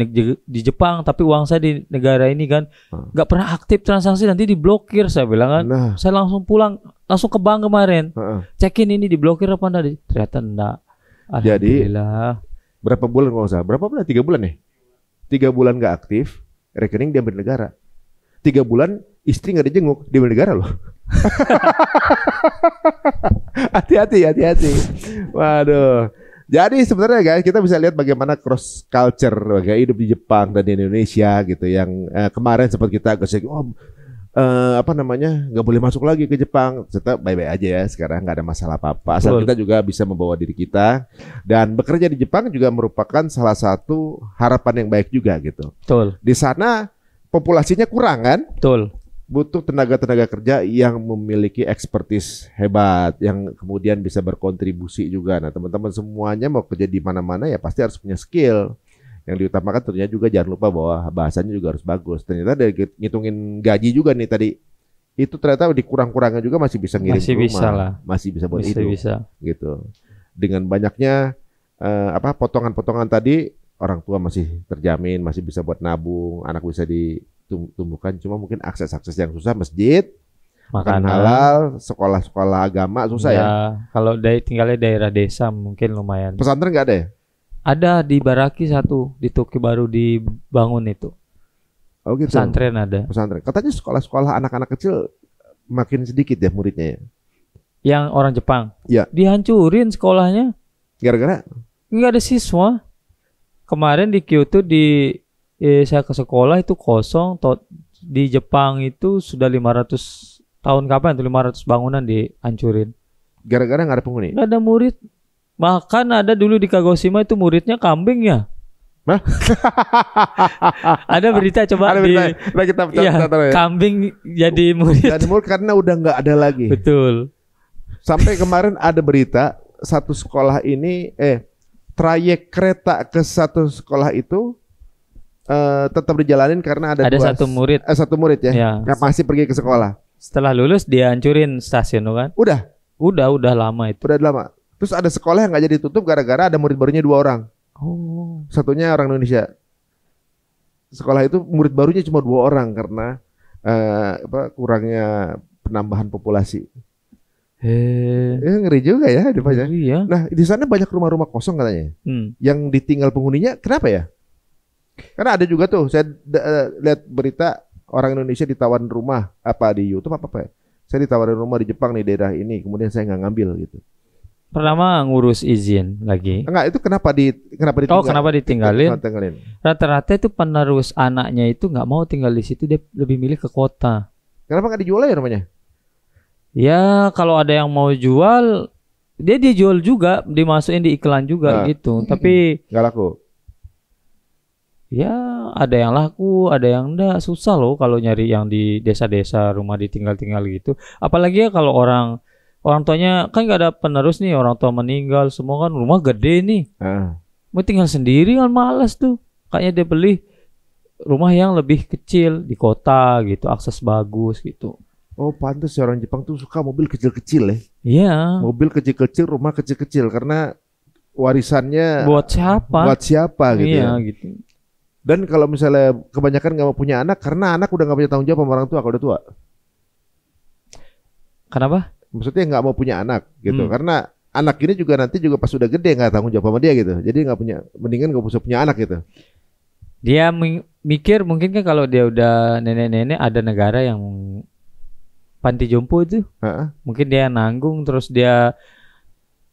Jepang tapi uang saya di negara ini kan nggak pernah aktif transaksi, nanti diblokir. Saya bilang kan, saya langsung pulang, langsung ke bank kemarin, cekin ini diblokir apa enggak, ternyata enggak. Alhamdulillah. Jadi berapa bulan nggak usah, berapa bulan? 3 bulan nih, 3 bulan nggak aktif, rekening diambil negara. 3 bulan istri nggak dijenguk, diambil negara loh. Hati-hati. Waduh. Jadi sebenarnya guys, kita bisa lihat bagaimana cross culture, bagaimana hidup di Jepang dan di Indonesia gitu. Yang kemarin sempat kita agak apa namanya, nggak boleh masuk lagi ke Jepang. Tetap bye-bye aja ya sekarang, nggak ada masalah apa-apa. Asal kita juga bisa membawa diri kita, dan bekerja di Jepang juga merupakan salah satu harapan yang baik juga gitu. Betul. Di sana populasinya kurang kan? Betul. Butuh tenaga kerja yang memiliki expertise hebat, yang kemudian bisa berkontribusi juga. Nah, teman-teman semuanya mau kerja di mana-mana ya pasti harus punya skill. Yang diutamakan tentunya juga jangan lupa bahwa bahasanya juga harus bagus. Ternyata dari ngitungin gaji juga nih tadi, itu ternyata dikurang-kurangnya juga masih bisa ngirim masih ke rumah. Bisa lah. Masih bisa buat hidup. Bisa. Gitu. Dengan banyaknya potongan-potongan tadi, orang tua masih terjamin, masih bisa buat nabung, anak bisa ditumbuhkan. Cuma mungkin akses-akses yang susah, masjid, makan halal, sekolah-sekolah agama susah ya. Kalau tinggalnya daerah desa mungkin lumayan. Pesantren nggak ada ya? Ada di Baraki satu, di Toki baru dibangun itu. Oh gitu. Pesantren ada. Pesantren. Katanya sekolah-sekolah anak-anak kecil makin sedikit ya muridnya ya. Yang orang Jepang. Ya. Dihancurin sekolahnya. Gara-gara? Nggak ada siswa. Kemarin di Kyoto saya ke sekolah itu kosong. Di Jepang itu sudah 500 tahun kapan tuh 500 bangunan dihancurin. Gara-gara nggak ada penghuni? Nggak ada murid. Bahkan ada dulu di Kagoshima itu muridnya kambing ya. Hah? Ada berita coba ada berita. Nah, kita ya, kambing jadi murid. Jadi murid karena udah nggak ada lagi. Betul. Sampai kemarin ada berita satu sekolah ini trayek kereta ke satu sekolah itu tetap dijalanin karena ada satu murid ya, yang masih pergi ke sekolah. Setelah lulus dia hancurin stasiun kan? Udah lama itu. Udah lama. Terus ada sekolah yang nggak jadi tutup gara-gara ada murid barunya 2 orang. Oh. Satunya orang Indonesia. Sekolah itu murid barunya cuma 2 orang karena kurangnya penambahan populasi. Ngeri juga ya depannya. Ya. Nah, di sana banyak rumah-rumah kosong katanya. Yang ditinggal penghuninya kenapa ya? Karena ada juga tuh saya lihat berita orang Indonesia ditawarin rumah di YouTube apa ya? Saya ditawarin rumah di Jepang nih daerah ini, kemudian saya nggak ngambil gitu. Pertama ngurus izin lagi. Enggak, itu kenapa ditinggal? Oh, kenapa ditinggalin? Rata-rata itu penerus anaknya itu nggak mau tinggal di situ, dia lebih milih ke kota. Kenapa nggak dijual ya rumahnya? Ya, kalau ada yang mau jual, dia dijual juga, dimasukin di iklan juga gitu. Tapi nggak laku. Ya, ada yang laku, ada yang enggak. Susah loh kalau nyari yang di desa-desa rumah ditinggal-tinggal gitu. Apalagi ya kalau orang tuanya kan nggak ada penerus nih, orang tua meninggal, semua kan rumah gede nih. Mau tinggal sendiri kan malas tuh. Kayaknya dia beli rumah yang lebih kecil di kota gitu, akses bagus gitu. Oh, pantas orang Jepang tuh suka mobil kecil-kecil ya. Iya. Mobil kecil-kecil, rumah kecil-kecil karena warisannya buat siapa? Buat siapa gitu. Iya, ya. gitu. Dan kalau misalnya kebanyakan nggak mau punya anak karena anak udah nggak punya tanggung jawab sama orang tua kalau udah tua. Kenapa? Maksudnya nggak mau punya anak gitu, karena anak ini juga nanti juga pas udah gede nggak tanggung jawab sama dia gitu, jadi nggak punya, mendingan nggak usah punya anak gitu. Dia mikir mungkin kan kalau dia udah nenek-nenek ada negara yang panti jompo itu, mungkin dia nanggung, terus dia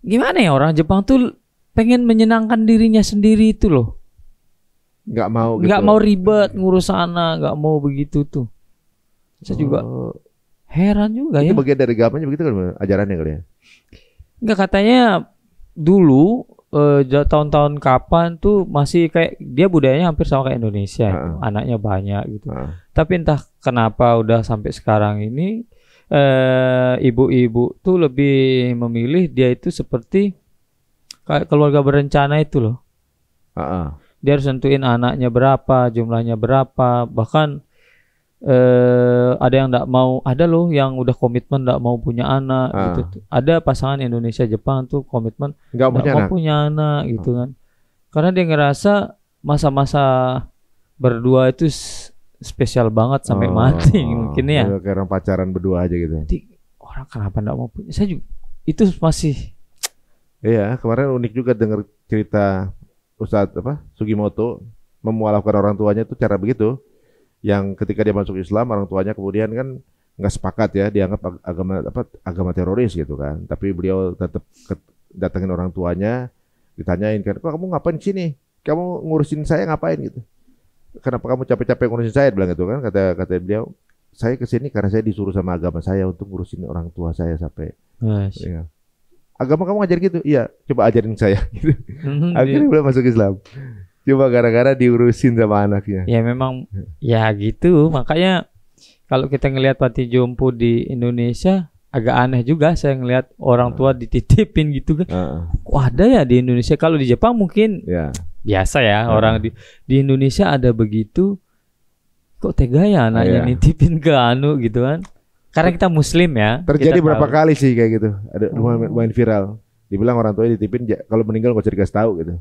gimana ya, orang Jepang tuh pengen menyenangkan dirinya sendiri itu loh, nggak mau gitu. Nggak mau ribet ngurus anak, nggak mau begitu tuh. Saya juga heran juga itu ya. Itu bagian dari agamanya begitu kan ajarannya kali ya? Enggak, katanya dulu tahun-tahun kapan tuh masih kayak dia budayanya hampir sama kayak Indonesia, anaknya banyak gitu. Tapi entah kenapa udah sampai sekarang ini ibu-ibu tuh lebih memilih dia itu seperti kayak keluarga berencana itu loh. Dia harus nentuin anaknya berapa, jumlahnya berapa, bahkan ada yang enggak mau, ada loh yang udah komitmen enggak mau punya anak gitu. Ada pasangan Indonesia Jepang tuh komitmen enggak mau punya anak gitu kan. Karena dia ngerasa masa-masa berdua itu spesial banget sampai mati mungkin ya. Kayak orang pacaran berdua aja gitu. Orang kenapa enggak mau punya? Saya juga itu masih. Iya, kemarin unik juga dengar cerita Ustadz Sugimoto memualafkan orang tuanya tuh cara begitu. Yang ketika dia masuk Islam, orang tuanya kemudian kan nggak sepakat ya, dianggap agama teroris gitu kan. Tapi beliau tetap datengin orang tuanya, ditanyain kan, kok kamu ngapain di sini? Kamu ngurusin saya ngapain gitu? Kenapa kamu capek-capek ngurusin saya? Bilang gitu kan, kata beliau, saya kesini karena saya disuruh sama agama saya untuk ngurusin orang tua saya sampai. Ya. Agama kamu ngajar gitu? Iya, coba ajarin saya. Gitu. Akhirnya boleh masuk Islam. Cuma gara-gara diurusin sama anaknya. Ya memang ya gitu. Makanya kalau kita ngelihat panti jompo di Indonesia agak aneh juga saya ngelihat orang tua dititipin gitu kan. Kok ada ya di Indonesia? Kalau di Jepang mungkin biasa ya. Orang di Indonesia ada begitu. Kok tega ya anaknya nitipin ke anu gitu kan. Karena kita muslim ya. Terjadi berapa kali sih kayak gitu. Ada lumayan viral. Dibilang orang tuanya dititipin kalau meninggal gak usah dikasih tahu gitu.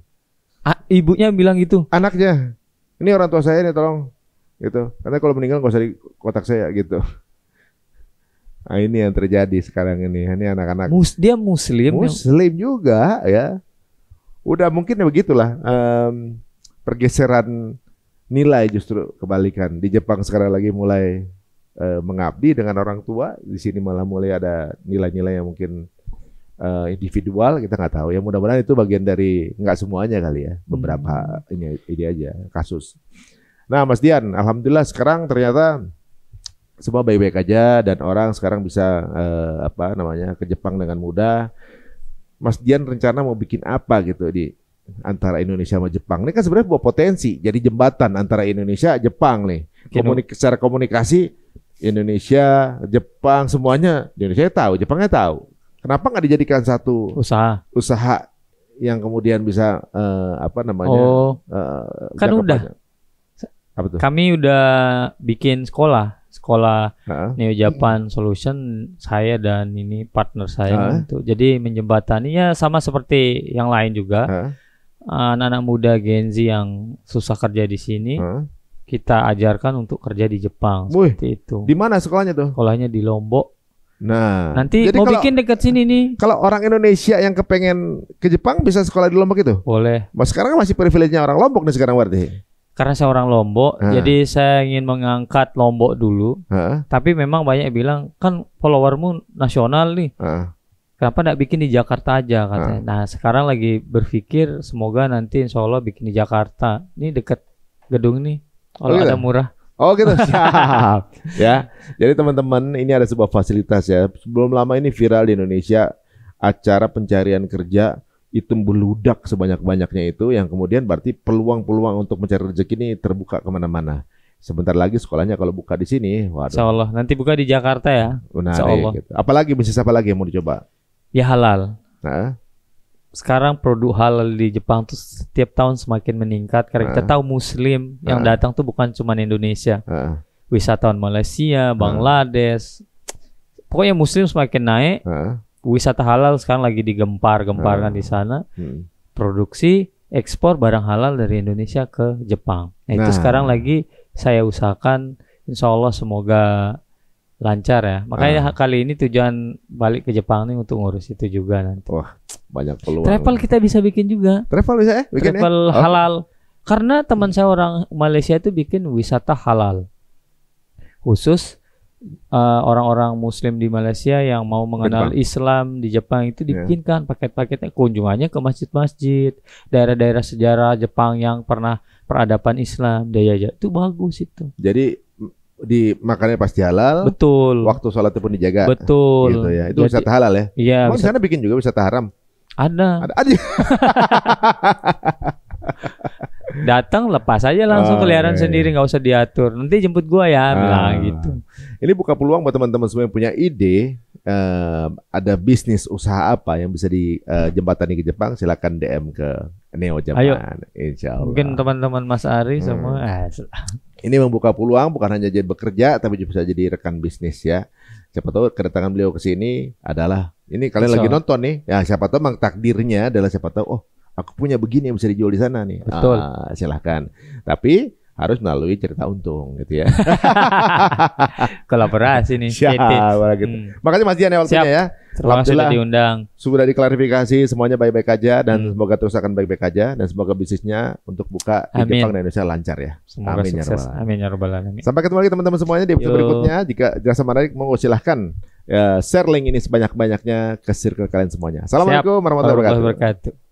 Ibunya bilang gitu. Anaknya. Ini orang tua saya nih tolong gitu. Karena kalau meninggal gak usah di kotak saya gitu. Nah, ini yang terjadi sekarang ini. Ini anak-anak. Dia muslim. Muslim juga ya. Udah mungkin ya begitulah. Pergeseran nilai justru kebalikan. Di Jepang sekarang lagi mulai mengabdi dengan orang tua. Di sini malah mulai ada nilai-nilai yang mungkin individual, kita nggak tahu. Ya mudah-mudahan itu bagian dari nggak semuanya kali ya. Beberapa ini aja kasus. Nah Mas Dian, alhamdulillah sekarang ternyata semua baik-baik aja dan orang sekarang bisa ke Jepang dengan mudah. Mas Dian rencana mau bikin apa gitu di antara Indonesia sama Jepang? Ini kan sebenarnya buat potensi jadi jembatan antara Indonesia Jepang nih. Secara komunikasi Indonesia, Jepang semuanya, Indonesia tahu, Jepangnya tahu. Kenapa nggak dijadikan satu usaha yang kemudian bisa kan udah. Apa tuh? Kami udah bikin sekolah Neo Japan Solution, saya dan ini partner saya untuk jadi menjembataninya sama seperti yang lain juga. Anak-anak muda Gen Z yang susah kerja di sini. Kita ajarkan untuk kerja di Jepang. Seperti itu. Di mana sekolahnya tuh? Sekolahnya di Lombok. Nah, nanti mau bikin dekat sini nih. Kalau orang Indonesia yang kepengen ke Jepang bisa sekolah di Lombok itu? Boleh. Mas sekarang masih privilege-nya orang Lombok nih sekarang berarti. Karena saya orang Lombok, jadi saya ingin mengangkat Lombok dulu. Tapi memang banyak yang bilang kan followermu nasional nih. Kenapa enggak bikin di Jakarta aja katanya. Nah, sekarang lagi berpikir semoga nanti insya Allah bikin di Jakarta. Ini dekat gedung nih. Kalau ada murah. Oh gitu, siap. Ya, jadi teman-teman ini ada sebuah fasilitas ya. Sebelum lama ini viral di Indonesia acara pencarian kerja itu beludak sebanyak-banyaknya itu, yang kemudian berarti peluang-peluang untuk mencari rezeki ini terbuka kemana-mana. Sebentar lagi sekolahnya kalau buka di sini, waduh. Insya Allah nanti buka di Jakarta ya. Insya Allah. Gitu. Apalagi bisnis apa lagi yang mau dicoba? Ya halal. Sekarang produk halal di Jepang tuh setiap tahun semakin meningkat karena kita tahu Muslim yang datang tuh bukan cuma Indonesia, wisatawan Malaysia, Bangladesh, pokoknya Muslim semakin naik. Wisata halal sekarang lagi digempar-gemparkan di sana. Produksi ekspor barang halal dari Indonesia ke Jepang. Nah itu sekarang lagi saya usahakan, insya Allah semoga lancar ya. Makanya kali ini tujuan balik ke Jepang nih untuk ngurus itu juga nanti. Wah, banyak peluang. Travel kita bisa bikin juga. Travel bisa ya? Bikin travel halal. Karena teman saya orang Malaysia itu bikin wisata halal. Khusus orang-orang Muslim di Malaysia yang mau mengenal Islam di Jepang itu dibikinkan paket-paketnya, kunjungannya ke masjid-masjid, daerah-daerah sejarah Jepang yang pernah peradaban Islam, daya itu bagus itu. Jadi di makannya pasti halal. Betul. Waktu sholatnya pun dijaga. Betul. Gitu ya. Itu wisata halal ya. Iya. Di sana bikin juga wisata haram. Ada. Datang lepas aja langsung keliaran sendiri, nggak usah diatur. Nanti jemput gua ya, bilang gitu. Ini buka peluang buat teman-teman semua yang punya ide, ada bisnis usaha apa yang bisa dijembatani ke Jepang, silakan DM ke Neo Japan. Ayo. Insya Allah. Mungkin teman-teman Mas Ari semua. Ini membuka peluang bukan hanya jadi bekerja, tapi juga bisa jadi rekan bisnis ya. Siapa tahu kedatangan beliau ke sini adalah, ini kalian lagi nonton nih, ya siapa tahu memang takdirnya adalah siapa tahu, oh aku punya begini yang bisa dijual di sana nih. Betul. Silahkan. Tapi harus melalui cerita untung gitu ya. Kolaborasi nih. Siap, gitu. Makasih Mas Dian ya waktunya ya. Terima kasih sudah diundang. Sudah diklarifikasi semuanya baik-baik aja dan semoga terus akan baik-baik aja dan semoga bisnisnya untuk buka di Jepang dan Indonesia lancar ya. Semoga amin, sukses. Amin ya rabbal alamin. Sampai ketemu lagi teman-teman semuanya di episode berikutnya. Jika dirasa menarik, monggo silahkan share link ini sebanyak-banyaknya ke circle kalian semuanya. Assalamualaikum warahmatullahi wabarakatuh.